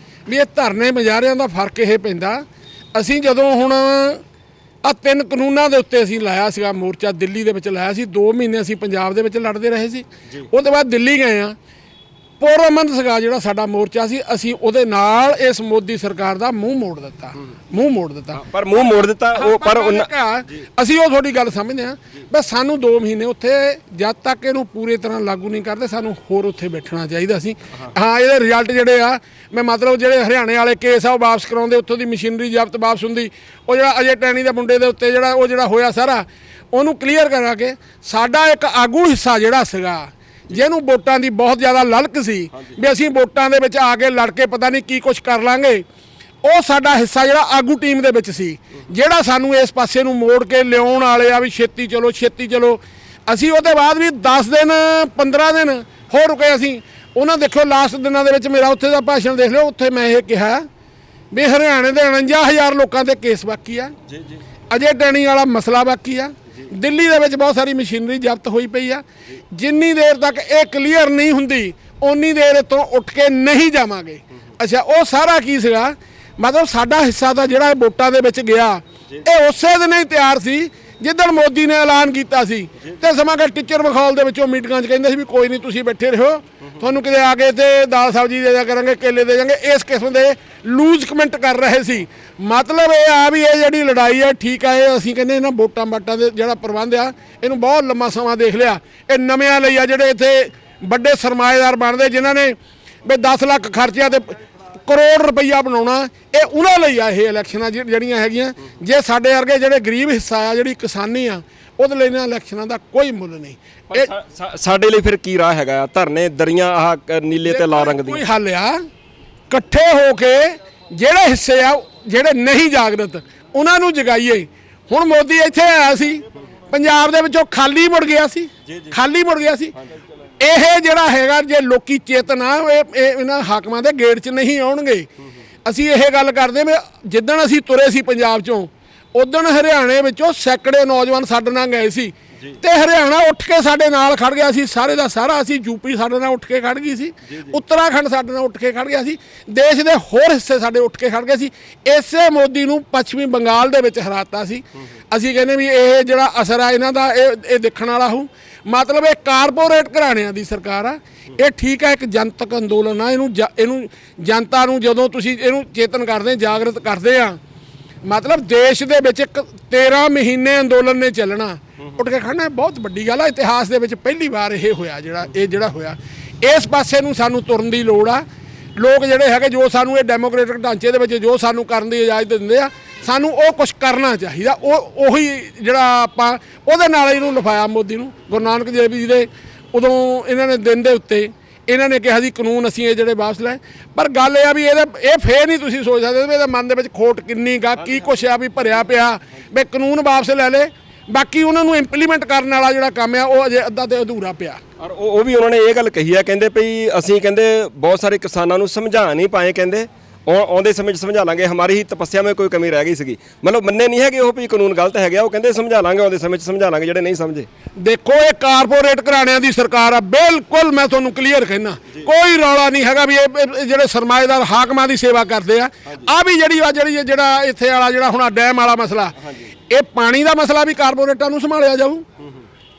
ਵੀ ਇਹ ਧਰਨੇ ਮੁਜ਼ਾਹਰਿਆਂ ਦਾ ਫਰਕ ਇਹ ਪੈਂਦਾ। ਅਸੀਂ ਜਦੋਂ ਹੁਣ ਆ 3 ਕਾਨੂੰਨਾਂ ਦੇ ਉੱਤੇ ਅਸੀਂ ਲਾਇਆ ਸੀਗਾ ਮੋਰਚਾ, ਦਿੱਲੀ ਦੇ ਵਿੱਚ ਲਾਇਆ ਸੀ। 2 ਮਹੀਨੇ ਅਸੀਂ ਪੰਜਾਬ ਦੇ ਵਿੱਚ ਲੜਦੇ ਰਹੇ ਸੀ। ਉਹਦੇ ਬਾਅਦ ਦਿੱਲੀ ਗਏ ਆ, ਪੁਰਅਮਨ ਸੀਗਾ ਜਿਹੜਾ ਸਾਡਾ ਮੋਰਚਾ ਸੀ, ਅਸੀਂ ਉਹਦੇ ਨਾਲ ਇਸ ਮੋਦੀ ਸਰਕਾਰ ਦਾ ਮੂੰਹ ਮੋੜ ਦਿੱਤਾ। ਪਰ ਮੂੰਹ ਮੋੜ ਦਿੱਤਾ ਉਹ, ਪਰ ਅਸੀਂ ਉਹ ਤੁਹਾਡੀ ਗੱਲ ਸਮਝਦੇ ਹਾਂ। ਬਸ ਸਾਨੂੰ 2 ਮਹੀਨੇ ਉੱਥੇ ਜਦ ਤੱਕ ਇਹਨੂੰ ਪੂਰੀ ਤਰ੍ਹਾਂ ਲਾਗੂ ਨਹੀਂ ਕਰਦੇ, ਸਾਨੂੰ ਹੋਰ ਉੱਥੇ ਬੈਠਣਾ ਚਾਹੀਦਾ ਸੀ। ਹਾਂ, ਇਹਦੇ ਰਿਜ਼ਲਟ ਜਿਹੜੇ ਆ, ਮੈਂ ਮਤਲਬ ਜਿਹੜੇ ਹਰਿਆਣੇ ਵਾਲੇ ਕੇਸ ਆ ਉਹ ਵਾਪਸ ਕਰਾਉਂਦੇ, ਉੱਥੋਂ ਦੀ ਮਸ਼ੀਨਰੀ ਜ਼ਬਤ ਵਾਪਸ ਹੁੰਦੀ, ਉਹ ਜਿਹੜਾ ਅਜੇ ਟੈਣੀ ਦੇ ਮੁੰਡੇ ਦੇ ਉੱਤੇ ਜਿਹੜਾ ਹੋਇਆ ਸਾਰਾ ਉਹਨੂੰ ਕਲੀਅਰ ਕਰਾ ਕੇ ਸਾਡਾ ਇੱਕ ਆਗੂ ਹਿੱਸਾ ਜਿਹੜਾ ਸੀਗਾ ਜਿਹਨੂੰ ਵੋਟਾਂ ਦੀ ਬਹੁਤ ਜ਼ਿਆਦਾ ਲਲਕ ਸੀ ਵੀ ਅਸੀਂ ਵੋਟਾਂ ਦੇ ਵਿੱਚ ਆ ਕੇ ਲੜ ਕੇ ਪਤਾ ਨਹੀਂ ਕੀ ਕੁਝ ਕਰ ਲਾਂਗੇ, ਉਹ ਸਾਡਾ ਹਿੱਸਾ ਜਿਹੜਾ ਆਗੂ ਟੀਮ ਦੇ ਵਿੱਚ ਸੀ, ਜਿਹੜਾ ਸਾਨੂੰ ਇਸ ਪਾਸੇ ਨੂੰ ਮੋੜ ਕੇ ਲਿਆਉਣ ਵਾਲੇ ਆ ਵੀ ਛੇਤੀ ਚਲੋ। ਅਸੀਂ ਉਹਦੇ ਬਾਅਦ ਵੀ 10 ਦਿਨ 15 ਦਿਨ ਹੋਰ ਰੁਕੇ। ਅਸੀਂ ਉਹਨਾਂ ਦੇਖੋ ਲਾਸਟ ਦਿਨਾਂ ਦੇ ਵਿੱਚ ਮੇਰਾ ਉੱਥੇ ਦਾ ਭਾਸ਼ਣ ਦੇਖ ਲਿਓ, ਉੱਥੇ ਮੈਂ ਇਹ ਕਿਹਾ ਵੀ ਹਰਿਆਣੇ ਦੇ 49,000 ਲੋਕਾਂ ਦੇ ਕੇਸ ਬਾਕੀ ਆ, ਅਜੇ ਟੈਣੀ ਵਾਲਾ ਮਸਲਾ ਬਾਕੀ ਆ, ਦਿੱਲੀ ਦੇ ਵਿੱਚ ਬਹੁਤ ਸਾਰੀ ਮਸ਼ੀਨਰੀ ਜ਼ਬਤ ਹੋਈ ਪਈ ਆ। ਜਿੰਨੀ ਦੇਰ ਤੱਕ ਇਹ ਕਲੀਅਰ ਨਹੀਂ ਹੁੰਦੀ ਓਨੀ ਦੇਰ ਇੱਥੋਂ ਉੱਠ ਕੇ ਨਹੀਂ ਜਾਵਾਂਗੇ। ਅੱਛਾ, ਉਹ ਸਾਰਾ ਕੀ ਸੀਗਾ, ਮਤਲਬ ਸਾਡਾ ਹਿੱਸਾ ਤਾਂ ਜਿਹੜਾ ਵੋਟਾਂ ਦੇ ਵਿੱਚ ਗਿਆ ਇਹ ਉਸੇ ਦਿਨ ਹੀ ਤਿਆਰ ਸੀ ਜਿੱਦਣ ਮੋਦੀ ਨੇ ਐਲਾਨ ਕੀਤਾ ਸੀ। ਤੇ ਸਮਾਂ ਕਿ ਟੀਚਰ ਮਖੌਲ ਦੇ ਵਿੱਚੋਂ ਮੀਟਿੰਗਾਂ 'ਚ ਕਹਿੰਦੇ ਸੀ ਵੀ ਕੋਈ ਨਹੀਂ ਤੁਸੀਂ ਬੈਠੇ ਰਹੋ, ਤੁਹਾਨੂੰ ਕਿਤੇ ਆ ਕੇ ਤੇ ਦਾਲ ਸਬਜ਼ੀ ਦੇ ਦਿਆ ਕਰਾਂਗੇ, ਕੇਲੇ ਦੇ ਜਾਵਾਂਗੇ। ਇਸ ਕਿਸਮ ਦੇ ਲੂਜ਼ ਕਮੈਂਟ ਕਰ ਰਹੇ ਸੀ। ਮਤਲਬ ਇਹ ਆ ਵੀ ਇਹ ਜਿਹੜੀ ਲੜਾਈ ਹੈ ਠੀਕ ਆ, ਇਹ ਅਸੀਂ ਕਹਿੰਦੇ ਇਹਨਾਂ ਵੋਟਾਂ ਬਾਟਾਂ ਦੇ ਜਿਹੜਾ ਪ੍ਰਬੰਧ ਆ ਇਹਨੂੰ ਬਹੁਤ ਲੰਮਾ ਸਮਾਂ ਦੇਖ ਲਿਆ। ਇਹ ਨਵਿਆਂ ਲਈ ਆ ਜਿਹੜੇ ਇੱਥੇ ਵੱਡੇ ਸਰਮਾਏਦਾਰ ਬਣਦੇ ਜਿਨ੍ਹਾਂ ਨੇ ਵੀ 10 ਲੱਖ ਖਰਚਿਆ ਤੇ ਕਰੋੜ ਰੁਪਈਆ ਬਣਾਉਣਾ, ਇਹ ਉਹਨਾਂ ਲਈ ਆ ਇਹ ਇਲੈਕਸ਼ਨਾਂ ਜਿਹੜੀਆਂ ਹੈਗੀਆਂ। ਜੇ ਸਾਡੇ ਵਰਗੇ ਜਿਹੜੇ ਗਰੀਬ ਹਿੱਸਾ ਆ, ਜਿਹੜੀ ਕਿਸਾਨੀ ਆ, ਉਹਦੇ ਲਈ ਇਹਨਾਂ ਇਲੈਕਸ਼ਨਾਂ ਦਾ ਕੋਈ ਮੁੱਲ ਨਹੀਂ। ਸਾਡੇ ਲਈ ਫਿਰ ਕੀ ਰਾਹ ਹੈਗਾ? ਧਰਨੇ, ਦਰੀਆਂ, ਆਹ ਨੀਲੇ ਤੇ ਲਾਲ ਰੰਗ ਦੀ ਕੋਈ ਹੱਲ ਆ? ਇਕੱਠੇ ਹੋ ਕੇ ਜਿਹੜੇ ਹਿੱਸੇ ਆ ਜਿਹੜੇ ਨਹੀਂ ਜਾਗਰਤ ਉਹਨਾਂ ਨੂੰ ਜਗਾਈਏ। ਹੁਣ ਮੋਦੀ ਇੱਥੇ ਆਇਆ ਸੀ, ਪੰਜਾਬ ਦੇ ਵਿੱਚੋਂ ਖਾਲੀ ਮੁੜ ਗਿਆ ਸੀ। ਇਹ ਜਿਹੜਾ ਹੈਗਾ, ਜੇ ਲੋਕੀ ਚੇਤਨ ਆ, ਇਹ ਇਹਨਾਂ ਹਾਕਮਾਂ ਦੇ ਗੇੜ 'ਚ ਨਹੀਂ ਆਉਣਗੇ। ਅਸੀਂ ਇਹ ਗੱਲ ਕਰਦੇ ਵੀ ਜਿੱਦਣ ਅਸੀਂ ਤੁਰੇ ਸੀ ਪੰਜਾਬ 'ਚੋਂ, ਉਦਣ ਹਰਿਆਣੇ ਵਿੱਚੋਂ ਸੈਂਕੜੇ ਨੌਜਵਾਨ ਸਾਡੇ ਨਾਲ ਗਏ ਸੀ ਤੇ ਹਰਿਆਣਾ ਉੱਠ ਕੇ ਸਾਡੇ ਨਾਲ ਖੜ ਗਿਆ ਸੀ, ਸਾਰੇ ਦਾ ਸਾਰਾ। ਅਸੀਂ ਯੂਪੀ ਸਾਡੇ ਨਾਲ ਉੱਠ ਕੇ ਖੜ ਗਈ ਸੀ, ਉੱਤਰਾਖੰਡ ਸਾਡੇ ਨਾਲ ਉੱਠ ਕੇ ਖੜ ਗਿਆ ਸੀ, ਦੇਸ਼ ਦੇ ਹੋਰ ਹਿੱਸੇ ਸਾਡੇ ਉੱਠ ਕੇ ਖੜ ਗਏ ਸੀ। ਇਸੇ ਮੋਦੀ ਨੂੰ ਪੱਛਮੀ ਬੰਗਾਲ ਦੇ ਵਿੱਚ ਹਰਾਤਾ ਸੀ। ਅਸੀਂ ਕਹਿੰਦੇ ਵੀ ਇਹ ਜਿਹੜਾ ਅਸਰ ਆ ਇਹਨਾਂ ਦਾ, ਇਹ ਦੇਖਣ ਵਾਲਾ ਹੋਊ। ਮਤਲਬ ਇਹ ਕਾਰਪੋਰੇਟ ਘਰਾਣਿਆਂ ਦੀ ਸਰਕਾਰ ਆ। ਇਹ ਠੀਕ ਹੈ, ਇੱਕ ਜਨਤਕ ਅੰਦੋਲਨ ਆ। ਇਹਨੂੰ ਜਨਤਾ ਨੂੰ ਜਦੋਂ ਤੁਸੀਂ ਇਹਨੂੰ ਚੇਤਨ ਕਰਦੇ, ਜਾਗਰਤ ਕਰਦੇ ਆ, ਮਤਲਬ ਦੇਸ਼ ਦੇ ਵਿੱਚ ਇੱਕ 13 ਮਹੀਨੇ ਅੰਦੋਲਨ ਨੇ ਚੱਲਣਾ, ਉੱਠ ਕੇ ਖੜਨਾ ਬਹੁਤ ਵੱਡੀ ਗੱਲ ਆ। ਇਤਿਹਾਸ ਦੇ ਵਿੱਚ ਪਹਿਲੀ ਵਾਰ ਇਹ ਹੋਇਆ ਜਿਹੜਾ ਹੋਇਆ। ਇਸ ਪਾਸੇ ਨੂੰ ਸਾਨੂੰ ਤੁਰਨ ਦੀ ਲੋੜ ਆ। ਲੋਕ ਜਿਹੜੇ ਹੈਗੇ ਜੋ ਸਾਨੂੰ ਇਹ ਡੈਮੋਕ੍ਰੇਟਿਕ ਢਾਂਚੇ ਦੇ ਵਿੱਚ ਜੋ ਸਾਨੂੰ ਕਰਨ ਦੀ ਇਜਾਜ਼ਤ ਦਿੰਦੇ ਆ, ਸਾਨੂੰ ਉਹ ਕੁਛ ਕਰਨਾ ਚਾਹੀਦਾ। ਉਹੀ ਜਿਹੜਾ ਆਪਾਂ ਉਹਦੇ ਨਾਲ ਇਹਨੂੰ ਲਿਫਾਇਆ ਮੋਦੀ ਨੂੰ। ਗੁਰੂ ਨਾਨਕ ਦੇਵ ਜੀ ਦੇ ਉਦੋਂ ਇਹਨਾਂ ਨੇ ਦਿਨ ਦੇ ਉੱਤੇ ਇਹਨਾਂ ਨੇ ਕਿਹਾ ਸੀ ਕਾਨੂੰਨ ਅਸੀਂ ਇਹ ਜਿਹੜੇ ਵਾਪਸ ਲੈ, ਪਰ ਗੱਲ ਇਹ ਆ ਵੀ ਇਹ ਫੇਰ ਨਹੀਂ ਤੁਸੀਂ ਸੋਚ ਸਕਦੇ ਵੀ ਇਹਦੇ ਮਨ ਦੇ ਵਿੱਚ ਖੋਟ ਕਿੰਨੀ ਗਾ, ਕੀ ਕੁਛ ਆ ਵੀ ਭਰਿਆ ਪਿਆ ਵੀ ਕਾਨੂੰਨ ਵਾਪਸ ਲੈ ਲੇ, ਬਾਕੀ ਉਹਨਾਂ ਨੂੰ ਇੰਪਲੀਮੈਂਟ ਕਰਨ ਵਾਲਾ ਜਿਹੜਾ ਕੰਮ ਆ ਉਹ ਅਜੇ ਅੱਧਾ ਤੇ ਅਧੂਰਾ ਪਿਆ। ਔਰ ਉਹ ਵੀ ਉਹਨਾਂ ਨੇ ਇਹ ਗੱਲ ਕਹੀ ਆ, ਕਹਿੰਦੇ ਭਈ ਅਸੀਂ ਕਹਿੰਦੇ ਬਹੁਤ ਸਾਰੇ ਕਿਸਾਨਾਂ ਨੂੰ ਸਮਝਾ ਨਹੀਂ ਪਾਏ, ਕਹਿੰਦੇ ਆਉਂਦੇ ਸਮੇਂ 'ਚ ਸਮਝਾ ਲਾਂਗੇ, ਹਮਾਰੀ ਹੀ ਤਪੱਸਿਆ ਵਿੱਚ ਕੋਈ ਕਮੀ ਰਹਿ ਗਈ ਸੀਗੀ, ਮਤਲਬ ਮੰਨੇ ਨਹੀਂ ਹੈਗੇ ਉਹ ਵੀ ਕਾਨੂੰਨ ਗਲਤ ਹੈਗਾ, ਉਹ ਕਹਿੰਦੇ ਸਮਝਾ ਲਾਂਗੇ, ਆਉਂਦੇ ਸਮੇਂ 'ਚ ਸਮਝਾ ਲਾਂਗੇ ਜਿਹੜੇ ਨਹੀਂ ਸਮਝੇ। ਦੇਖੋ ਇਹ ਕਾਰਪੋਰੇਟ ਘਰਾਣਿਆਂ ਦੀ ਸਰਕਾਰ ਆ, ਬਿਲਕੁਲ ਮੈਂ ਤੁਹਾਨੂੰ ਕਲੀਅਰ ਕਹਿਣਾ, ਕੋਈ ਰੌਲਾ ਨਹੀਂ ਹੈਗਾ ਵੀ ਇਹ ਜਿਹੜੇ ਸਰਮਾਏਦਾਰ ਹਾਕਮਾਂ ਦੀ ਸੇਵਾ ਕਰਦੇ ਆ ਵੀ ਜਿਹੜਾ ਇੱਥੇ ਵਾਲਾ ਜਿਹੜਾ ਹੁਣ ਡੈਮ ਵਾਲਾ ਮਸਲਾ, ਇਹ ਪਾਣੀ ਦਾ ਮਸਲਾ ਵੀ ਕਾਰਪੋਰੇਟਾਂ ਨੂੰ ਸੰਭਾਲਿਆ ਜਾਊ,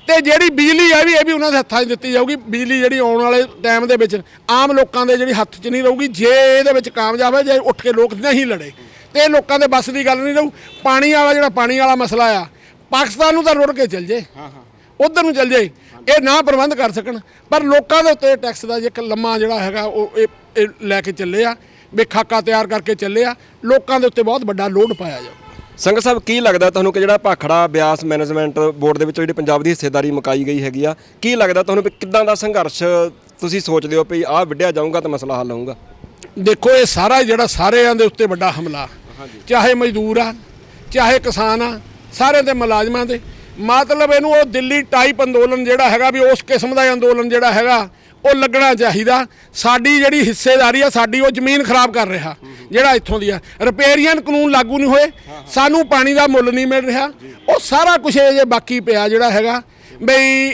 ਤੇ ਜਿਹੜੀ ਬਿਜਲੀ ਹੈ ਇਹ ਵੀ ਉਹਨਾਂ ਦੇ ਹੱਥਾਂ 'ਚ ਦਿੱਤੀ ਜਾਊਗੀ। ਬਿਜਲੀ ਜਿਹੜੀ ਆਉਣ ਵਾਲੇ ਟਾਈਮ ਦੇ ਵਿੱਚ ਆਮ ਲੋਕਾਂ ਦੇ ਜਿਹੜੀ ਹੱਥ 'ਚ ਨਹੀਂ ਰਹੂਗੀ, ਜੇ ਇਹਦੇ ਵਿੱਚ ਕਾਮਯਾਬ ਹੈ, ਜੇ ਉੱਠ ਕੇ ਲੋਕ ਨਹੀਂ ਲੜੇ ਤੇ ਇਹ ਲੋਕਾਂ ਦੇ ਬਸ ਦੀ ਗੱਲ ਨਹੀਂ ਰਹੂ। ਪਾਣੀ ਵਾਲਾ ਮਸਲਾ ਆ, ਪਾਕਿਸਤਾਨ ਨੂੰ ਤਾਂ ਰੁੜ ਕੇ ਚੱਲ ਜੇ, ਉਧਰ ਨੂੰ ਚੱਲ ਜੇ, ਇਹ ਨਾ ਪ੍ਰਬੰਧ ਕਰ ਸਕਣ, ਪਰ ਲੋਕਾਂ ਦੇ ਉੱਤੇ ਟੈਕਸ ਦਾ ਇੱਕ ਲੰਮਾ ਜਿਹੜਾ ਹੈਗਾ ਉਹ ਇਹ ਲੈ ਕੇ ਚੱਲੇ ਆ, ਵੀ ਖਾਕਾ ਤਿਆਰ ਕਰਕੇ ਚੱਲੇ ਆ, ਲੋਕਾਂ ਦੇ ਉੱਤੇ ਬਹੁਤ ਵੱਡਾ ਲੋਡ ਪਾਇਆ ਜਾਊ। ਸੰਗਤ ਸਾਹਿਬ ਕੀ ਲੱਗਦਾ ਤੁਹਾਨੂੰ ਕਿ ਜਿਹੜਾ ਭਾਖੜਾ ਬਿਆਸ ਮੈਨੇਜਮੈਂਟ ਬੋਰਡ ਦੇ ਵਿੱਚ ਜਿਹੜੀ ਪੰਜਾਬ ਦੀ ਹਿੱਸੇਦਾਰੀ ਮੁਕਾਈ ਗਈ ਹੈਗੀ ਆ, ਕੀ ਲੱਗਦਾ ਤੁਹਾਨੂੰ ਵੀ ਕਿੱਦਾਂ ਦਾ ਸੰਘਰਸ਼ ਤੁਸੀਂ ਸੋਚਦੇ ਹੋ ਵੀ ਆਹ ਵਿੱਢਿਆ ਜਾਊਗਾ ਤਾਂ ਮਸਲਾ ਹੱਲ ਹੋਊਗਾ? ਦੇਖੋ ਇਹ ਸਾਰਾ ਜਿਹੜਾ ਸਾਰਿਆਂ ਦੇ ਉੱਤੇ ਵੱਡਾ ਹਮਲਾ, ਚਾਹੇ ਮਜ਼ਦੂਰ ਆ ਚਾਹੇ ਕਿਸਾਨ ਆ, ਸਾਰਿਆਂ ਦੇ ਮੁਲਾਜ਼ਮਾਂ ਦੇ, ਮਤਲਬ ਇਹਨੂੰ ਉਹ ਦਿੱਲੀ ਟਾਈਪ ਅੰਦੋਲਨ ਜਿਹੜਾ ਹੈਗਾ ਵੀ ਉਸ ਕਿਸਮ ਦਾ ਅੰਦੋਲਨ ਜਿਹੜਾ ਹੈਗਾ ਉਹ ਲੱਗਣਾ ਚਾਹੀਦਾ। ਸਾਡੀ ਜਿਹੜੀ ਹਿੱਸੇਦਾਰੀ ਆ, ਸਾਡੀ ਉਹ ਜ਼ਮੀਨ ਖਰਾਬ ਕਰ ਰਿਹਾ ਜਿਹੜਾ ਇੱਥੋਂ ਦੀ ਆ, ਰਿਪੇਰੀਅਨ ਕਾਨੂੰਨ ਲਾਗੂ ਨਹੀਂ ਹੋਏ, ਸਾਨੂੰ ਪਾਣੀ ਦਾ ਮੁੱਲ ਨਹੀਂ ਮਿਲ ਰਿਹਾ, ਉਹ ਸਾਰਾ ਕੁਝ ਇਹ ਜੇ ਬਾਕੀ ਪਿਆ ਜਿਹੜਾ ਹੈਗਾ ਬਈ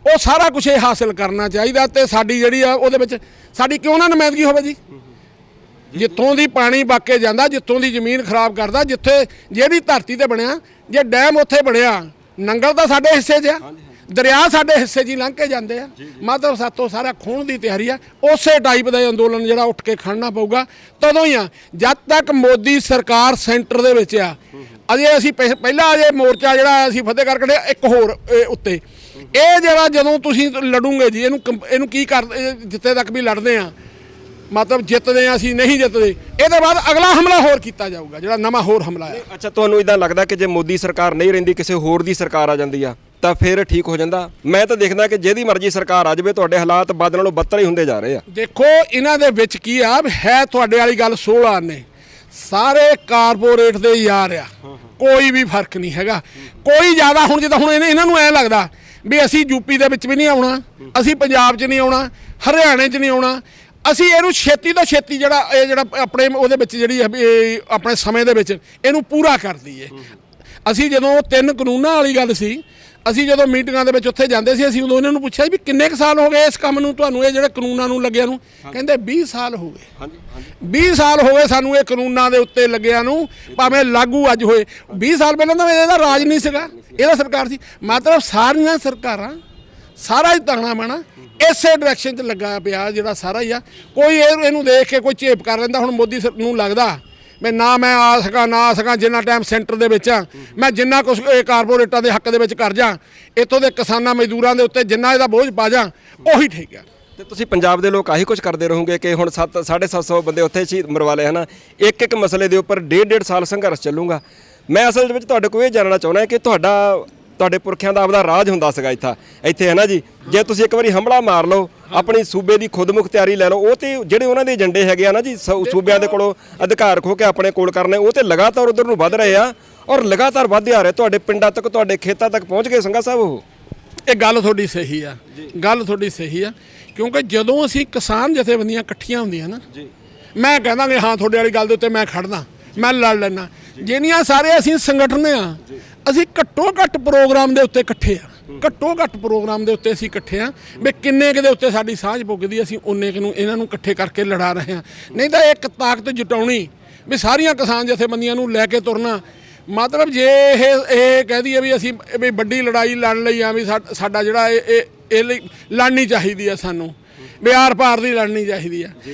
ਉਹ ਸਾਰਾ ਕੁਝ ਇਹ ਹਾਸਿਲ ਕਰਨਾ ਚਾਹੀਦਾ। ਤੇ ਸਾਡੀ ਜਿਹੜੀ ਆ ਉਹਦੇ ਵਿੱਚ ਸਾਡੀ ਕਿਉਂ ਨਾ ਨੁਮਾਇੰਦਗੀ ਹੋਵੇ ਜੀ, ਜਿੱਥੋਂ ਦੀ ਪਾਣੀ ਵਾਕੇ ਜਾਂਦਾ, ਜਿੱਥੋਂ ਦੀ ਜ਼ਮੀਨ ਖਰਾਬ ਕਰਦਾ, ਜਿੱਥੇ ਜਿਹੜੀ ਧਰਤੀ ਤੇ ਬਣਿਆ, ਜੇ ਡੈਮ ਉੱਥੇ ਬਣਿਆ, ਨੰਗਲ ਤਾਂ ਸਾਡੇ ਹਿੱਸੇ 'ਚ ਆ, ਦਰਿਆ ਸਾਡੇ ਹਿੱਸੇ 'ਚ ਹੀ ਲੰਘ ਕੇ ਜਾਂਦੇ ਆ, ਮਤਲਬ ਸਾਤੋਂ ਸਾਰਾ ਖੋਹਣ ਦੀ ਤਿਆਰੀ ਆ। ਉਸੇ ਟਾਈਪ ਦਾ ਅੰਦੋਲਨ ਜਿਹੜਾ ਉੱਠ ਕੇ ਖੜਨਾ ਪਊਗਾ ਤਦੋਂ ਹੀ ਆ, ਜਦ ਤੱਕ ਮੋਦੀ ਸਰਕਾਰ ਸੈਂਟਰ ਦੇ ਵਿੱਚ ਆ। ਅਜੇ ਅਸੀਂ ਪਹਿਲਾਂ ਅਜੇ ਮੋਰਚਾ ਜਿਹੜਾ ਅਸੀਂ ਫਤਿਹ ਕਰ ਕੱਢਿਆ, ਇੱਕ ਹੋਰ ਉੱਤੇ ਇਹ ਜਿਹੜਾ ਜਦੋਂ ਤੁਸੀਂ ਲੜੂਗੇ ਜੀ, ਇਹਨੂੰ ਕੀ ਕਰ, ਜਿੱਥੇ ਤੱਕ ਵੀ ਲੜਦੇ ਆ, ਮਤਲਬ ਜਿੱਤਦੇ ਆ ਅਸੀਂ, ਨਹੀਂ ਜਿੱਤਦੇ, ਇਹਦੇ ਬਾਅਦ ਅਗਲਾ ਹਮਲਾ ਹੋਰ ਕੀਤਾ ਜਾਊਗਾ, ਜਿਹੜਾ ਨਵਾਂ ਹੋਰ ਹਮਲਾ ਹੈ। ਅੱਛਾ, ਤੁਹਾਨੂੰ ਇਦਾਂ ਲੱਗਦਾ ਕਿ ਜੇ ਮੋਦੀ ਸਰਕਾਰ ਨਹੀਂ ਰਹਿੰਦੀ, ਕਿਸੇ ਹੋਰ ਦੀ ਸਰਕਾਰ ਆ ਜਾਂਦੀ ਆ ਤਾਂ ਫਿਰ ਠੀਕ ਹੋ ਜਾਂਦਾ? ਮੈਂ ਤਾਂ ਦੇਖਦਾ ਕਿ ਜਿਹਦੀ ਮਰਜ਼ੀ ਸਰਕਾਰ ਆ ਜਾਵੇ, ਤੁਹਾਡੇ ਹਾਲਾਤ ਬਦ ਨਾਲੋਂ ਬੱਤਰ ਹੀ ਹੁੰਦੇ ਜਾ ਰਹੇ ਆ। ਦੇਖੋ ਇਹਨਾਂ ਦੇ ਵਿੱਚ ਕੀ ਆ, ਹੈ ਤੁਹਾਡੇ ਵਾਲੀ ਗੱਲ 16 ਨੇ, ਸਾਰੇ ਕਾਰਪੋਰੇਟ ਦੇ ਯਾਰ ਆ, ਕੋਈ ਵੀ ਫਰਕ ਨਹੀਂ ਹੈਗਾ, ਕੋਈ ਜ਼ਿਆਦਾ ਹੁਣ ਜਿੱਦਾਂ ਹੁਣ ਇਹਨਾਂ ਨੂੰ ਐਂ ਲੱਗਦਾ ਵੀ ਅਸੀਂ ਯੂਪੀ ਦੇ ਵਿੱਚ ਵੀ ਨਹੀਂ ਆਉਣਾ, ਅਸੀਂ ਪੰਜਾਬ 'ਚ ਨਹੀਂ ਆਉਣਾ, ਹਰਿਆਣੇ 'ਚ ਨਹੀਂ ਆਉਣਾ, ਅਸੀਂ ਇਹਨੂੰ ਛੇਤੀ ਤੋਂ ਛੇਤੀ ਜਿਹੜਾ ਆਪਣੇ ਉਹਦੇ ਵਿੱਚ ਜਿਹੜੀ ਆਪਣੇ ਸਮੇਂ ਦੇ ਵਿੱਚ ਇਹਨੂੰ ਪੂਰਾ ਕਰ ਦਈਏ। ਅਸੀਂ ਜਦੋਂ 3 ਕਾਨੂੰਨਾਂ ਵਾਲੀ ਗੱਲ ਸੀ, ਅਸੀਂ ਜਦੋਂ ਮੀਟਿੰਗਾਂ ਦੇ ਵਿੱਚ ਉੱਥੇ ਜਾਂਦੇ ਸੀ, ਅਸੀਂ ਉਦੋਂ ਇਹਨਾਂ ਨੂੰ ਪੁੱਛਿਆ ਵੀ ਕਿੰਨੇ ਕੁ ਸਾਲ ਹੋ ਗਏ ਇਸ ਕੰਮ ਨੂੰ, ਤੁਹਾਨੂੰ ਇਹ ਜਿਹੜੇ ਕਾਨੂੰਨਾਂ ਨੂੰ ਲੱਗਿਆ ਨੂੰ? ਕਹਿੰਦੇ 20 ਸਾਲ ਹੋ ਗਏ। 20 ਸਾਲ ਹੋ ਗਏ ਸਾਨੂੰ ਇਹ ਕਾਨੂੰਨਾਂ ਦੇ ਉੱਤੇ ਲੱਗਿਆ ਨੂੰ, ਭਾਵੇਂ ਲਾਗੂ ਅੱਜ ਹੋਏ। 20 ਸਾਲ ਪਹਿਲਾਂ ਤਾਂ ਇਹਦਾ ਰਾਜ ਨਹੀਂ ਸੀਗਾ, ਇਹਦਾ ਸਰਕਾਰ ਸੀ। ਮਤਲਬ ਸਾਰੀਆਂ ਸਰਕਾਰਾਂ, ਸਾਰਾ ਹੀ ਤਾਣਾ ਬਾਣਾ ਇਸੇ ਡਾਇਰੈਕਸ਼ਨ 'ਚ ਲੱਗਾ ਪਿਆ ਜਿਹੜਾ ਸਾਰਾ ਹੀ ਆ। ਕੋਈ ਇਹਨੂੰ ਦੇਖ ਕੇ ਕੋਈ ਝੇਪ ਕਰ ਲੈਂਦਾ। ਹੁਣ ਮੋਦੀ ਨੂੰ ਲੱਗਦਾ ਮੈਂ ਨਾ ਮੈਂ ਆ ਸਕਾਂ ਨਾ ਆ ਸਕਾਂ, ਜਿੰਨਾ ਟਾਈਮ ਸੈਂਟਰ ਦੇ ਵਿੱਚ ਆ ਮੈਂ ਜਿੰਨਾ ਕੁਛ ਕਾਰਪੋਰੇਟਾਂ ਦੇ ਹੱਕ ਦੇ ਵਿੱਚ ਕਰ ਜਾ, ਇੱਥੋਂ ਦੇ ਕਿਸਾਨਾਂ ਮਜ਼ਦੂਰਾਂ ਦੇ ਉੱਤੇ ਜਿੰਨਾ ਇਹਦਾ ਬੋਝ ਪਾ ਜਾ, ਉਹੀ ਠੀਕ ਆ। ਤੇ ਤੁਸੀਂ ਪੰਜਾਬ ਦੇ ਲੋਕ ਆਹੀ ਕੁਝ ਕਰਦੇ ਰਹੋਗੇ ਕਿ ਹੁਣ 750 ਬੰਦੇ ਉੱਥੇ ਸ਼ਹੀਦ ਮਰਵਾ ਲਏ ਹਨਾ, ਇੱਕ ਮਸਲੇ ਦੇ ਉੱਪਰ 1.5 ਸਾਲ ਸੰਘਰਸ਼ ਚੱਲੂਗਾ। ਮੈਂ ਅਸਲ ਵਿੱਚ ਤੁਹਾਡੇ ਕੋਲ ਇਹ ਜਾਣਨਾ ਚਾਹੁੰਦਾ ਕਿ ਤੁਹਾਡੇ ਪੁਰਖਿਆਂ ਦਾ ਆਪਦਾ ਰਾਜ ਹੁੰਦਾ ਸੀਗਾ ਇੱਥੇ ਹੈ ਨਾ ਜੀ, ਜੇ ਤੁਸੀਂ ਇੱਕ ਵਾਰੀ ਹਮਲਾ ਮਾਰ ਲਓ, ਆਪਣੀ ਸੂਬੇ ਦੀ ਖੁਦਮੁਖਤਿਆਰੀ ਲੈ ਲਓ, ਉਹ ਤੇ ਜਿਹੜੇ ਉਹਨਾਂ ਦੇ ਏਜੰਡੇ ਹੈਗੇ ਆ ਨਾ ਜੀ, ਸੂਬਿਆਂ ਦੇ ਕੋਲੋਂ ਅਧਿਕਾਰ ਖੋ ਕੇ ਆਪਣੇ ਕੋਲ ਕਰਨੇ, ਉਹ ਤੇ ਲਗਾਤਾਰ ਉਧਰ ਨੂੰ ਵੱਧ ਰਹੇ ਆ ਔਰ ਲਗਾਤਾਰ ਵੱਧਦੇ ਆ ਰਹੇ। ਤੁਹਾਡੇ ਪਿੰਡਾਂ ਤੱਕ, ਤੁਹਾਡੇ ਖੇਤਾਂ ਤੱਕ ਪਹੁੰਚ ਗਏ ਸੰਘਾ ਸਾਹਿਬ। ਉਹ ਇਹ ਗੱਲ ਤੁਹਾਡੀ ਸਹੀ ਆ, ਗੱਲ ਤੁਹਾਡੀ ਸਹੀ ਆ, ਕਿਉਂਕਿ ਜਦੋਂ ਅਸੀਂ ਕਿਸਾਨ ਜਥੇਬੰਦੀਆਂ ਇਕੱਠੀਆਂ ਹੁੰਦੀਆਂ ਨਾ, ਮੈਂ ਕਹਿੰਦਾ ਕਿ ਹਾਂ ਤੁਹਾਡੇ ਵਾਲੀ ਗੱਲ ਦੇ ਉੱਤੇ ਮੈਂ ਖੜਦਾ, ਮੈਂ ਲੜ ਲੈਣਾ। ਜਿੰਨੀਆਂ ਸਾਰੇ ਅਸੀਂ ਸੰਗਠਨ ਆ, ਅਸੀਂ ਘੱਟੋ ਘੱਟ ਪ੍ਰੋਗਰਾਮ ਦੇ ਉੱਤੇ ਇਕੱਠੇ ਆ, ਘੱਟੋ ਘੱਟ ਪ੍ਰੋਗਰਾਮ ਦੇ ਉੱਤੇ ਅਸੀਂ ਇਕੱਠੇ ਆ ਵੀ ਕਿੰਨੇ ਕੁ ਦੇ ਉੱਤੇ ਸਾਡੀ ਸਾਂਝ ਪੁੱਗਦੀ, ਅਸੀਂ ਉਨੇ ਕੁ ਨੂੰ ਇਹਨਾਂ ਨੂੰ ਇਕੱਠੇ ਕਰਕੇ ਲੜਾ ਰਹੇ ਹਾਂ। ਨਹੀਂ ਤਾਂ ਇੱਕ ਤਾਕਤ ਜੁਟਾਉਣੀ ਵੀ ਸਾਰੀਆਂ ਕਿਸਾਨ ਜਥੇਬੰਦੀਆਂ ਨੂੰ ਲੈ ਕੇ ਤੁਰਨਾ, ਮਤਲਬ ਜੇ ਇਹ ਕਹਿ ਦਈਏ ਵੀ ਅਸੀਂ ਵੀ ਵੱਡੀ ਲੜਾਈ ਲੜ ਲਈ ਆ ਵੀ ਸਾਡਾ ਜਿਹੜਾ ਇਹ ਲਈ ਲੜਨੀ ਚਾਹੀਦੀ ਆ, ਸਾਨੂੰ ਬਿਆਰ ਪਾਰ ਦੀ ਲੜਨੀ ਚਾਹੀਦੀ ਆ,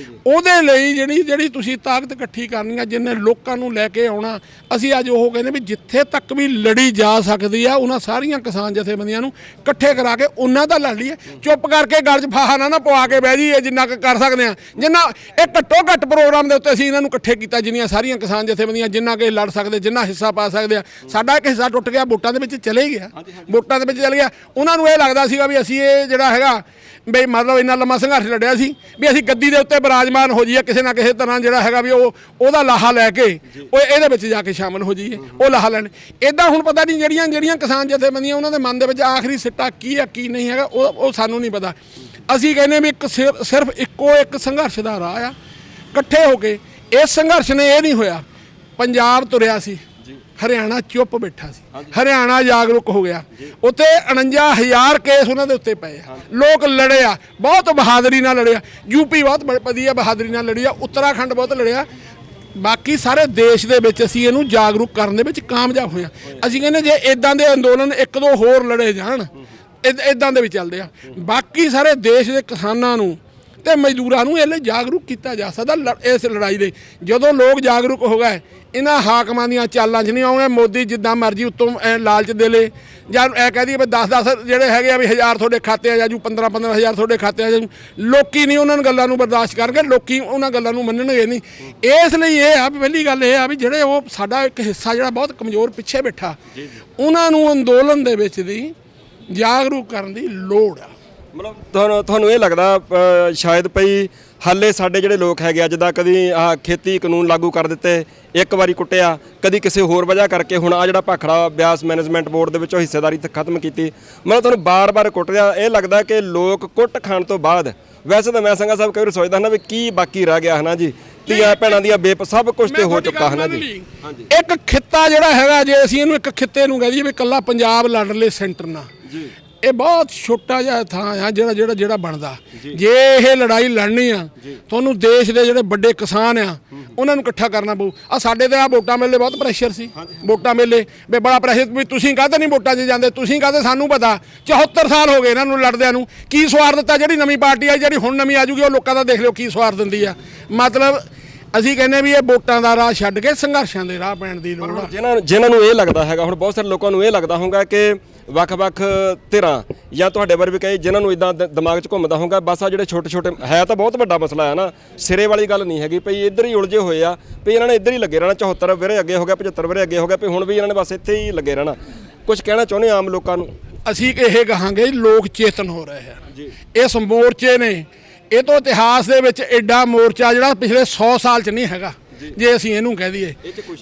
ਉਹਦੇ ਲਈ ਜਿਹੜੀ ਤੁਸੀਂ ਤਾਕਤ ਇਕੱਠੀ ਕਰਨੀ ਆ, ਜਿੰਨੇ ਲੋਕਾਂ ਨੂੰ ਲੈ ਕੇ ਆਉਣਾ। ਅਸੀਂ ਅੱਜ ਉਹ ਕਹਿੰਦੇ ਵੀ ਜਿੱਥੇ ਤੱਕ ਵੀ ਲੜੀ ਜਾ ਸਕਦੀ ਆ, ਉਹਨਾਂ ਸਾਰੀਆਂ ਕਿਸਾਨ ਜਥੇਬੰਦੀਆਂ ਨੂੰ ਇਕੱਠੇ ਕਰਾ ਕੇ ਉਹਨਾਂ ਦਾ ਲੜ ਲਈਏ। ਚੁੱਪ ਕਰਕੇ ਗਲ 'ਚ ਫਾਹਾ ਨਾ ਪਵਾ ਕੇ ਬਹਿ ਜਾਈਏ, ਜਿੰਨਾ ਕੁ ਕਰ ਸਕਦੇ ਆ, ਜਿੰਨਾ ਇਹ ਘੱਟੋ ਘੱਟ ਪ੍ਰੋਗਰਾਮ ਦੇ ਉੱਤੇ ਅਸੀਂ ਇਹਨਾਂ ਨੂੰ ਇਕੱਠੇ ਕੀਤਾ, ਜਿੰਨੀਆਂ ਸਾਰੀਆਂ ਕਿਸਾਨ ਜਥੇਬੰਦੀਆਂ ਜਿੰਨਾ ਕਿ ਲੜ ਸਕਦੇ, ਜਿੰਨਾ ਹਿੱਸਾ ਪਾ ਸਕਦੇ ਆ। ਸਾਡਾ ਇੱਕ ਹਿੱਸਾ ਟੁੱਟ ਗਿਆ, ਵੋਟਾਂ ਦੇ ਵਿੱਚ ਚਲੇ ਗਿਆ, ਵੋਟਾਂ ਦੇ ਵਿੱਚ ਚਲੇ ਗਿਆ। ਉਹਨਾਂ ਨੂੰ ਇਹ ਲੱਗਦਾ ਸੀਗਾ ਵੀ ਅਸੀਂ ਇਹ ਜਿਹੜਾ ਹੈਗਾ ਬਈ ਮਤਲਬ ਇੰਨਾ ਲੰਮਾ ਸੰਘਰਸ਼ ਸੰਘਰਸ਼ ਲੜਿਆ ਸੀ ਵੀ ਅਸੀਂ ਗੱਦੀ ਦੇ ਉੱਤੇ ਬਿਰਾਜਮਾਨ ਹੋ ਜਾਈਏ ਕਿਸੇ ਨਾ ਕਿਸੇ ਤਰ੍ਹਾਂ ਜਿਹੜਾ ਹੈਗਾ ਵੀ ਉਹਦਾ ਲਾਹਾ ਲੈ ਕੇ ਉਹ ਇਹਦੇ ਵਿੱਚ ਜਾ ਕੇ ਸ਼ਾਮਲ ਹੋ ਜਾਈਏ, ਉਹ ਲਾਹਾ ਲੈਣ। ਇੱਦਾਂ ਹੁਣ ਪਤਾ ਨਹੀਂ ਜਿਹੜੀਆਂ ਕਿਸਾਨ ਜਥੇਬੰਦੀਆਂ ਉਹਨਾਂ ਦੇ ਮਨ ਦੇ ਵਿੱਚ ਆਖਰੀ ਸਿੱਟਾ ਕੀ ਆ ਕੀ ਨਹੀਂ ਹੈਗਾ ਉਹ ਸਾਨੂੰ ਨਹੀਂ ਪਤਾ। ਅਸੀਂ ਕਹਿੰਦੇ ਵੀ ਸਿਰਫ ਇੱਕੋ ਇੱਕ ਸੰਘਰਸ਼ ਦਾ ਰਾਹ ਆ, ਇਕੱਠੇ ਹੋ ਕੇ। ਇਸ ਸੰਘਰਸ਼ ਨੇ ਇਹ ਨਹੀਂ ਹੋਇਆ, ਪੰਜਾਬ ਤੁਰਿਆ ਸੀ, ਹਰਿਆਣਾ ਚੁੱਪ ਬੈਠਾ ਸੀ, ਹਰਿਆਣਾ ਜਾਗਰੂਕ ਹੋ ਗਿਆ। ਉੱਥੇ 49,000 ਕੇਸ ਉਹਨਾਂ ਦੇ ਉੱਤੇ ਪਏ ਆ, ਲੋਕ ਲੜੇ ਆ, ਬਹੁਤ ਬਹਾਦਰੀ ਨਾਲ ਲੜਿਆ। ਯੂਪੀ ਬਹੁਤ ਵਧੀਆ ਬਹਾਦਰੀ ਨਾਲ ਲੜੀ ਆ, ਉੱਤਰਾਖੰਡ ਬਹੁਤ ਲੜਿਆ। ਬਾਕੀ ਸਾਰੇ ਦੇਸ਼ ਦੇ ਵਿੱਚ ਅਸੀਂ ਇਹਨੂੰ ਜਾਗਰੂਕ ਕਰਨ ਦੇ ਵਿੱਚ ਕਾਮਯਾਬ ਹੋਏ ਆ। ਅਸੀਂ ਕਹਿੰਦੇ ਜੇ ਇਦਾਂ ਦੇ ਅੰਦੋਲਨ ਇੱਕ ਦੋ ਹੋਰ ਲੜੇ ਜਾਣ, ਇਦਾਂ ਦੇ ਵੀ ਚੱਲਦੇ ਆ। ਬਾਕੀ ਸਾਰੇ ਦੇਸ਼ ਦੇ ਕਿਸਾਨਾਂ ਨੂੰ ਤੇ ਮਜ਼ਦੂਰਾਂ ਨੂੰ ਇਹ ਲਈ ਜਾਗਰੂਕ ਕੀਤਾ ਜਾ ਸਕਦਾ ਇਸ ਲੜਾਈ ਦੇ। ਜਦੋਂ ਲੋਕ ਜਾਗਰੂਕ ਹੋ ਗਏ, ਇਹਨਾਂ ਹਾਕਮਾਂ ਦੀਆਂ ਚਾਲਾਂ 'ਚ ਨਹੀਂ ਆਉਣਗੇ। ਮੋਦੀ ਜਿੱਦਾਂ ਮਰਜ਼ੀ ਉੱਤੋਂ ਲਾਲਚ ਦੇ ਲੇ, ਜਾਂ ਇਹ ਕਹਿ ਦਈਏ ਵੀ 10 ਜਿਹੜੇ ਹੈਗੇ ਆ ਵੀ 1000 ਤੁਹਾਡੇ ਖਾਤੇ ਆ ਜਾਜੂ, 15-15 ਤੁਹਾਡੇ ਖਾਤੇ ਆ ਜਾਜੂ। ਲੋਕੀ ਨਹੀਂ ਉਹਨਾਂ ਗੱਲਾਂ ਨੂੰ ਬਰਦਾਸ਼ਤ ਕਰਨਗੇ, ਲੋਕੀ ਉਹਨਾਂ ਗੱਲਾਂ ਨੂੰ ਮੰਨਣਗੇ ਨਹੀਂ। ਇਸ ਲਈ ਇਹ ਆ ਵੀ ਪਹਿਲੀ ਗੱਲ ਇਹ ਆ ਵੀ ਜਿਹੜੇ ਉਹ ਸਾਡਾ ਇੱਕ ਹਿੱਸਾ ਜਿਹੜਾ ਬਹੁਤ ਕਮਜ਼ੋਰ ਪਿੱਛੇ ਬੈਠਾ, ਉਹਨਾਂ ਨੂੰ ਅੰਦੋਲਨ ਦੇ ਵਿੱਚ ਦੀ ਜਾਗਰੂਕ ਕਰਨ ਦੀ ਲੋੜ ਆ। ਮਤਲਬ ਤੁਹਾਨੂੰ ਇਹ ਲੱਗਦਾ ਸ਼ਾਇਦ ਪਈ ਹਾਲੇ ਸਾਡੇ ਜਿਹੜੇ ਲੋਕ ਹੈਗੇ ਆ, ਜਿੱਦਾਂ ਕਦੀ ਖੇਤੀ ਕਾਨੂੰਨ ਲਾਗੂ ਕਰ ਦਿੱਤੇ, ਇੱਕ ਵਾਰੀ ਕੁੱਟਿਆ, ਕਦੀ ਕਿਸੇ ਹੋਰ ਵਜ੍ਹਾ ਕਰਕੇ ਹੁਣ ਆ ਜਿਹੜਾ ਭਾਖੜਾ ਬਿਆਸ ਮੈਨੇਜਮੈਂਟ ਬੋਰਡ ਦੇ ਵਿੱਚੋਂ ਹਿੱਸੇਦਾਰੀ ਖਤਮ ਕੀਤੀ, ਮਤਲਬ ਤੁਹਾਨੂੰ ਬਾਰ-ਬਾਰ ਕੁੱਟ ਰਿਹਾ। ਇਹ ਲੱਗਦਾ ਕਿ ਲੋਕ ਕੁੱਟ ਖਾਣ ਤੋਂ ਬਾਅਦ, ਵੈਸੇ ਤਾਂ ਮੈਂ ਸੰਘਾ ਸਾਹਿਬ ਕਈ ਵਾਰ ਸੋਚਦਾ ਨਾ ਵੀ ਕੀ ਬਾਕੀ ਰਹਿ ਗਿਆ ਹਨਾ ਜੀ, ਧੀਆਂ ਭੈਣਾਂ ਦੀਆਂ ਸਭ ਕੁਝ ਤੇ ਹੋ ਚੁੱਕਾ ਹਨਾ ਜੀ। ਇੱਕ ਖਿੱਤਾ ਜਿਹੜਾ ਹੈਗਾ, ਜੇ ਅਸੀਂ ਇਹਨੂੰ ਇੱਕ ਖਿੱਤੇ ਨੂੰ ਕਹਿ ਦਈਏ ਵੀ ਇਕੱਲਾ ਪੰਜਾਬ ਲੜਲੇ ਸੈਂਟਰ ਨਾਲ, ਇਹ ਬਹੁਤ ਛੋਟਾ ਜਿਹਾ ਥਾਂ ਆ ਜਿਹੜਾ ਬਣਦਾ। ਜੇ ਇਹ ਲੜਾਈ ਲੜਨੀ ਆ, ਤੁਹਾਨੂੰ ਦੇਸ਼ ਦੇ ਜਿਹੜੇ ਵੱਡੇ ਕਿਸਾਨ ਆ ਉਹਨਾਂ ਨੂੰ ਇਕੱਠਾ ਕਰਨਾ ਪਊ। ਆ ਸਾਡੇ ਤੇ ਆ ਵੋਟਾਂ ਮੇਲੇ ਬਹੁਤ ਪ੍ਰੈਸ਼ਰ ਸੀ, ਵੋਟਾਂ ਮੇਲੇ ਵੀ ਬੜਾ ਪ੍ਰੈਸ਼ਰ ਵੀ ਤੁਸੀਂ ਕਾਹਤੇ ਨਹੀਂ ਵੋਟਾਂ 'ਚ ਜਾਂਦੇ, ਤੁਸੀਂ ਕਾਹਤੇ, ਸਾਨੂੰ ਪਤਾ 74 ਸਾਲ ਹੋ ਗਏ ਇਹਨਾਂ ਨੂੰ ਲੜਦਿਆਂ ਨੂੰ। ਕੀ ਸਵਾਰ ਦਿੱਤਾ ਜਿਹੜੀ ਨਵੀਂ ਪਾਰਟੀ ਆਈ, ਜਿਹੜੀ ਹੁਣ ਨਵੀਂ ਆਜੂਗੀ, ਉਹ ਲੋਕਾਂ ਦਾ ਦੇਖ ਲਿਓ ਕੀ ਸਵਾਰ ਦਿੰਦੀ ਆ। ਮਤਲਬ ਅਸੀਂ ਕਹਿੰਦੇ ਵੀ ਇਹ ਵੋਟਾਂ ਦਾ ਰਾਹ ਛੱਡ ਕੇ ਸੰਘਰਸ਼ਾਂ ਦੇ ਰਾਹ ਪੈਣ ਦੀ ਲੋੜ ਆ। ਜਿਨ੍ਹਾਂ ਨੂੰ ਇਹ ਲੱਗਦਾ ਹੈਗਾ, ਹੁਣ ਬਹੁਤ ਸਾਰੇ ਲੋਕਾਂ ਨੂੰ ਇਹ ਲੱਗਦਾ ਹੋਊਗਾ ਕਿ ਵੱਖ-ਵੱਖ ਧਿਰਾਂ ਜਾਂ ਤੁਹਾਡੇ ਬਾਰੇ ਵੀ ਕਹੇ, ਜਿਨ੍ਹਾਂ ਨੂੰ ਇਦਾਂ ਦਿਮਾਗ 'ਚ ਘੁੰਮਦਾ ਹੋਊਗਾ ਬਸ ਆ ਜਿਹੜੇ ਛੋਟੇ-ਛੋਟੇ, ਹੈ ਤਾਂ ਬਹੁਤ ਵੱਡਾ ਮਸਲਾ ਹੈ ਨਾ, ਸਿਰੇ ਵਾਲੀ ਗੱਲ ਨਹੀਂ ਹੈਗੀ ਭਈ ਇੱਧਰ ਹੀ ਉਲਝੇ ਹੋਏ ਆ ਵੀ ਇਹਨਾਂ ਨੇ ਇੱਧਰ ਹੀ ਲੱਗੇ ਰਹਿਣਾ। 74 ਵਰੇ ਅੱਗੇ ਹੋ ਗਿਆ, 75 ਵਰੇ ਅੱਗੇ ਹੋ ਗਿਆ, ਵੀ ਹੁਣ ਵੀ ਇਹਨਾਂ ਨੇ ਬਸ ਇੱਥੇ ਹੀ ਲੱਗੇ ਰਹਿਣਾ। ਕੁਝ ਕਹਿਣਾ ਚਾਹੁੰਦੇ ਆਮ ਲੋਕਾਂ ਨੂੰ? ਅਸੀਂ ਇਹ ਕਹਾਂਗੇ ਲੋਕ ਚੇਤਨ ਹੋ ਰਹੇ ਆ। ਇਸ ਮੋਰਚੇ ਨੇ, ਇਹ ਤੋਂ ਇਤਿਹਾਸ ਦੇ ਵਿੱਚ ਐਡਾ ਮੋਰਚਾ ਜਿਹੜਾ ਪਿਛਲੇ 100 ਸਾਲ 'ਚ ਨਹੀਂ ਹੈਗਾ, ਜੇ ਅਸੀਂ ਇਹਨੂੰ ਕਹਿ ਦਈਏ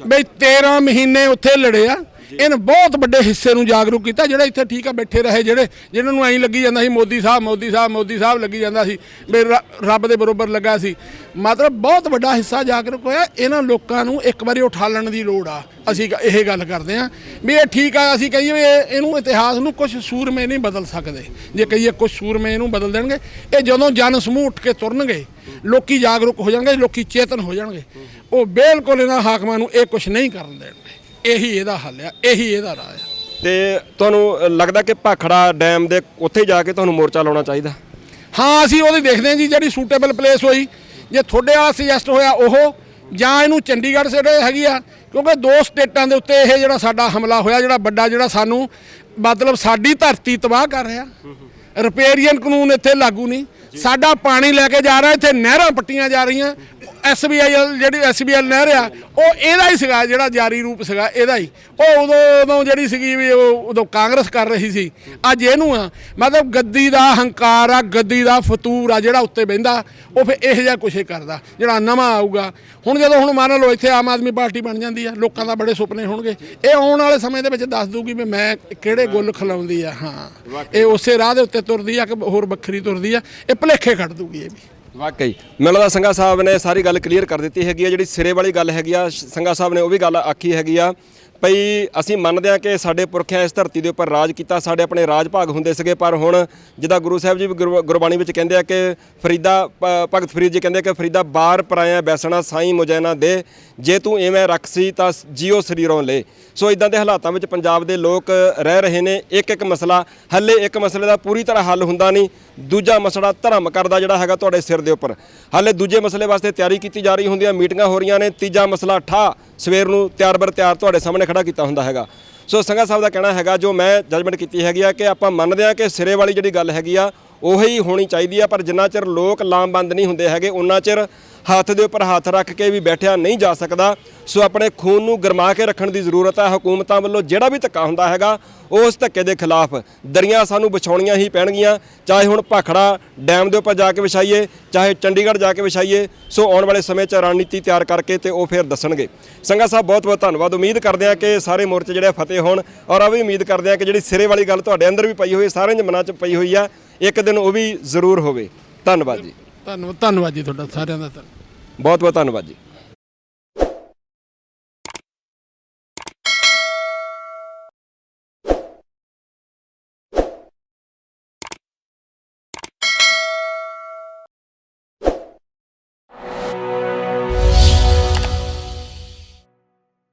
ਬਈ 13 ਮਹੀਨੇ ਉੱਥੇ ਲੜੇ ਆ। ਇਹਨੇ ਬਹੁਤ ਵੱਡੇ ਹਿੱਸੇ ਨੂੰ ਜਾਗਰੂਕ ਕੀਤਾ। ਜਿਹੜੇ ਇੱਥੇ ਠੀਕ ਆ ਬੈਠੇ ਰਹੇ, ਜਿਹਨਾਂ ਨੂੰ ਐਂ ਲੱਗੀ ਜਾਂਦਾ ਸੀ ਮੋਦੀ ਸਾਹਿਬ ਲੱਗੀ ਜਾਂਦਾ ਸੀ ਵੀ ਰੱਬ ਦੇ ਬਰੋਬਰ ਲੱਗਾ ਸੀ, ਮਤਲਬ ਬਹੁਤ ਵੱਡਾ ਹਿੱਸਾ ਜਾਗਰੂਕ ਹੋਇਆ। ਇਹਨਾਂ ਲੋਕਾਂ ਨੂੰ ਇੱਕ ਵਾਰੀ ਉਠਾਲਣ ਦੀ ਲੋੜ ਆ। ਅਸੀਂ ਇਹ ਗੱਲ ਕਰਦੇ ਹਾਂ ਵੀ ਇਹ ਠੀਕ ਆ, ਅਸੀਂ ਕਹੀਏ ਵੀ ਇਹਨੂੰ ਇਤਿਹਾਸ ਨੂੰ ਕੁਝ ਸੂਰਮੇ ਨਹੀਂ ਬਦਲ ਸਕਦੇ। ਜੇ ਕਹੀਏ ਕੁਝ ਸੂਰਮੇ ਇਹਨੂੰ ਬਦਲ ਦੇਣਗੇ, ਇਹ ਜਦੋਂ ਜਨ ਸਮੂਹ ਉੱਠ ਕੇ ਤੁਰਨਗੇ, ਲੋਕੀ ਜਾਗਰੂਕ ਹੋ ਜਾਣਗੇ, ਲੋਕੀ ਚੇਤਨ ਹੋ ਜਾਣਗੇ, ਉਹ ਬਿਲਕੁਲ ਇਹਨਾਂ ਹਾਕਮਾਂ ਨੂੰ ਇਹ ਕੁਝ ਨਹੀਂ ਕਰਨ ਦੇਣਗੇ। ਇਹੀ ਇਹਦਾ ਹੱਲ ਆ, ਇਹੀ ਇਹਦਾ ਰਾਹ ਆ। ਤੇ ਤੁਹਾਨੂੰ ਲੱਗਦਾ ਕਿ ਭਾਖੜਾ ਡੈਮ ਦੇ ਉੱਥੇ ਜਾ ਕੇ ਤੁਹਾਨੂੰ ਮੋਰਚਾ ਲਾਉਣਾ ਚਾਹੀਦਾ? ਹਾਂ, ਅਸੀਂ ਉਹਦੀ ਦੇਖਦੇ ਹਾਂ ਜੀ, ਜਿਹੜੀ ਸੂਟੇਬਲ ਪਲੇਸ ਹੋਈ। ਜੇ ਤੁਹਾਡੇ ਵਾਲਾ ਸੁਜੈਸਟ ਹੋਇਆ ਉਹ, ਜਾਂ ਇਹਨੂੰ ਚੰਡੀਗੜ੍ਹ ਜਿਹੜੇ ਹੈਗੀ ਆ, ਕਿਉਂਕਿ 2 ਸਟੇਟਾਂ ਦੇ ਉੱਤੇ ਇਹ ਜਿਹੜਾ ਸਾਡਾ ਹਮਲਾ ਹੋਇਆ, ਜਿਹੜਾ ਵੱਡਾ, ਜਿਹੜਾ ਸਾਨੂੰ ਮਤਲਬ ਸਾਡੀ ਧਰਤੀ ਤਬਾਹ ਕਰ ਰਿਹਾ। ਰਿਪੇਰੀਅਨ ਕਾਨੂੰਨ ਇੱਥੇ ਲਾਗੂ ਨਹੀਂ, ਸਾਡਾ ਪਾਣੀ ਲੈ ਕੇ ਜਾ ਰਿਹਾ, ਇੱਥੇ ਨਹਿਰਾਂ ਪੱਟੀਆਂ ਜਾ ਰਹੀਆਂ। ਜਿਹੜੀ SBL ਨਹਿਰ ਆ, ਉਹ ਇਹਦਾ ਹੀ ਸੀਗਾ, ਜਿਹੜਾ ਜਾਰੀ ਰੂਪ ਸੀਗਾ ਇਹਦਾ ਹੀ। ਉਹ ਉਦੋਂ ਜਿਹੜੀ ਸੀਗੀ ਵੀ ਉਦੋਂ ਕਾਂਗਰਸ ਕਰ ਰਹੀ ਸੀ। ਅੱਜ ਇਹਨੂੰ ਆ ਮਤਲਬ ਗੱਦੀ ਦਾ ਹੰਕਾਰ ਆ, ਗੱਦੀ ਦਾ ਫਤੂਰ ਆ ਜਿਹੜਾ ਉੱਤੇ ਬਹਿੰਦਾ, ਉਹ ਫਿਰ ਇਹੋ ਜਿਹਾ ਕੁਛ ਕਰਦਾ ਜਿਹੜਾ ਨਵਾਂ ਆਊਗਾ। ਹੁਣ ਜਦੋਂ ਮੰਨ ਲਓ ਇੱਥੇ ਆਮ ਆਦਮੀ ਪਾਰਟੀ ਬਣ ਜਾਂਦੀ ਆ, ਲੋਕਾਂ ਦਾ ਬੜੇ ਸੁਪਨੇ ਹੋਣਗੇ, ਇਹ ਆਉਣ ਵਾਲੇ ਸਮੇਂ ਦੇ ਵਿੱਚ ਦੱਸ ਦੂਗੀ ਵੀ ਮੈਂ ਕਿਹੜੇ ਗੁੱਲ ਖਿਲਾਉਂਦੀ ਆ। ਹਾਂ, ਇਹ ਉਸੇ ਰਾਹ ਦੇ ਉੱਤੇ ਤੁਰਦੀ ਆ ਕਿ ਹੋਰ ਵੱਖਰੀ ਤੁਰਦੀ ਆ, ਇਹ ਭੁਲੇਖੇ ਕੱਢ ਦੂਗੀ ਇਹ ਵੀ। ਵਾਕਈ ਮੈਨੂੰ ਲੱਗਦਾ ਸੰਘਾ ਸਾਹਿਬ ਨੇ ਸਾਰੀ ਗੱਲ ਕਲੀਅਰ ਕਰ ਦਿੱਤੀ ਹੈਗੀ ਆ। ਜਿਹੜੀ ਸਿਰੇ ਵਾਲੀ ਗੱਲ ਹੈਗੀ ਆ, ਸੰਘਾ ਸਾਹਿਬ ਨੇ ਉਹ ਵੀ ਗੱਲ ਆਖੀ ਹੈਗੀ ਆ ਭਈ ਅਸੀਂ ਮੰਨਦੇ ਹਾਂ ਕਿ ਸਾਡੇ ਪੁਰਖਿਆਂ ਇਸ ਧਰਤੀ ਦੇ ਉੱਪਰ ਰਾਜ ਕੀਤਾ, ਸਾਡੇ ਆਪਣੇ ਰਾਜ ਭਾਗ ਹੁੰਦੇ ਸੀਗੇ, ਪਰ ਹੁਣ ਜਿੱਦਾਂ ਗੁਰੂ ਸਾਹਿਬ ਜੀ ਵੀ ਗੁਰਬਾਣੀ ਵਿੱਚ ਕਹਿੰਦੇ ਆ ਕਿ ਭਗਤ ਫਰੀਦ ਜੀ ਕਹਿੰਦੇ ਕਿ ਫਰੀਦਾ ਬਾਰ ਪਰਾਇਆ ਬੈਸਣਾ ਸਾਈਂ ਮੁਜੈਨਾ ਦੇ, ਜੇ ਤੂੰ ਇਵੇਂ ਰੱਖਸੀ ਤਾਂ ਜੀਓ ਸਰੀਰੋਂ ਲੈ। ਸੋ ਇਦਾਂ ਦੇ ਹਾਲਾਤਾਂ ਵਿੱਚ ਪੰਜਾਬ ਦੇ ਲੋਕ ਰਹਿ ਰਹੇ ਨੇ। ਇੱਕ ਮਸਲਾ, ਹੱਲੇ ਇੱਕ ਮਸਲੇ ਦਾ ਪੂਰੀ ਤਰ੍ਹਾਂ ਹੱਲ ਹੁੰਦਾ ਨਹੀਂ, ਦੂਜਾ ਮਸਲਾ ਧਰਮ ਕਰਦਾ ਜਿਹੜਾ ਹੈਗਾ ਤੁਹਾਡੇ ਸਿਰ ਦੇ ਉੱਪਰ, ਹਾਲੇ ਦੂਜੇ ਮਸਲੇ ਵਾਸਤੇ ਤਿਆਰੀ ਕੀਤੀ ਜਾ ਰਹੀ ਹੁੰਦੀ ਹੈ, ਮੀਟਿੰਗਾਂ ਹੋ ਰਹੀਆਂ ਨੇ। ਤੀਜਾ ਮਸਲਾ ਠਾ ਸਵੇਰ ਨੂੰ ਤਿਆਰ ਤੁਹਾਡੇ ਸਾਹਮਣੇ ਖੜਾ ਕੀਤਾ ਹੁੰਦਾ ਹੈਗਾ। ਸੋ ਸੰਘਾ ਸਾਹਿਬ ਦਾ ਕਹਿਣਾ ਹੈਗਾ, ਜੋ ਮੈਂ ਜਜਮੈਂਟ ਕੀਤੀ ਹੈਗੀ ਆ, ਕਿ ਆਪਾਂ ਮੰਨਦੇ ਹਾਂ ਕਿ ਸਿਰੇ ਵਾਲੀ ਜਿਹੜੀ ਗੱਲ ਹੈਗੀ ਆ ਉਹੀ ਹੋਣੀ ਚਾਹੀਦੀ ਆ। ਪਰ ਜਿੰਨਾ ਚਿਰ ਲੋਕ ਲਾਮਬੰਦ ਨਹੀਂ ਹੁੰਦੇ ਹੈਗੇ ਉਹਨਾਂ ਚਿਰ ਹੱਥ ਦੇ ਉੱਪਰ ਹੱਥ ਰੱਖ ਕੇ ਵੀ ਬੈਠਿਆ ਨਹੀਂ ਜਾ ਸਕਦਾ। ਸੋ ਆਪਣੇ ਖੂਨ ਨੂੰ ਗਰਮਾ ਕੇ ਰੱਖਣ ਦੀ ਜ਼ਰੂਰਤ ਹੈ। ਹਕੂਮਤਾਂ ਵੱਲੋਂ ਜਿਹੜਾ ਵੀ ਧੱਕਾ ਹੁੰਦਾ ਹੈਗਾ ਉਸ ਧੱਕੇ ਦੇ ਖਿਲਾਫ ਦਰੀਆਂ ਸਾਨੂੰ ਵਿਛਾਉਣੀਆਂ ਹੀ ਪੈਣਗੀਆਂ, ਚਾਹੇ ਹੁਣ ਭਾਖੜਾ ਡੈਮ ਦੇ ਉੱਪਰ ਜਾ ਕੇ ਵਿਛਾਈਏ, ਚਾਹੇ ਚੰਡੀਗੜ੍ਹ ਜਾ ਕੇ ਵਿਛਾਈਏ। ਸੋ ਆਉਣ ਵਾਲੇ ਸਮੇਂ 'ਚ ਰਣਨੀਤੀ ਤਿਆਰ ਕਰਕੇ ਤੇ ਉਹ ਫਿਰ ਦੱਸਣਗੇ। ਸੰਗਾ ਸਾਹਿਬ ਬਹੁਤ ਬਹੁਤ ਧੰਨਵਾਦ। ਉਮੀਦ ਕਰਦੇ ਹਾਂ ਕਿ ਸਾਰੇ ਮੋਰਚੇ ਜਿਹੜੇ ਫਤਿਹ ਹੋਣ, ਔਰ ਆ ਵੀ ਉਮੀਦ ਕਰਦੇ ਹਾਂ ਕਿ ਜਿਹੜੀ ਸਿਰੇ ਵਾਲੀ ਗੱਲ ਤੁਹਾਡੇ ਅੰਦਰ ਵੀ ਪਈ ਹੋਈ, ਸਾਰਿਆਂ ਦੇ ਮਨਾਂ 'ਚ ਪਈ ਹੋਈ ਆ, ਇੱਕ ਦਿਨ ਉਹ ਵੀ ਜ਼ਰੂਰ ਹੋਵੇ। ਧੰਨਵਾਦ ਜੀ। ਧੰਨਵਾਦ ਜੀ ਤੁਹਾਡਾ ਸਾਰਿਆਂ ਦਾ। ਬਹੁਤ ਬਹੁਤ ਧੰਨਵਾਦ ਜੀ।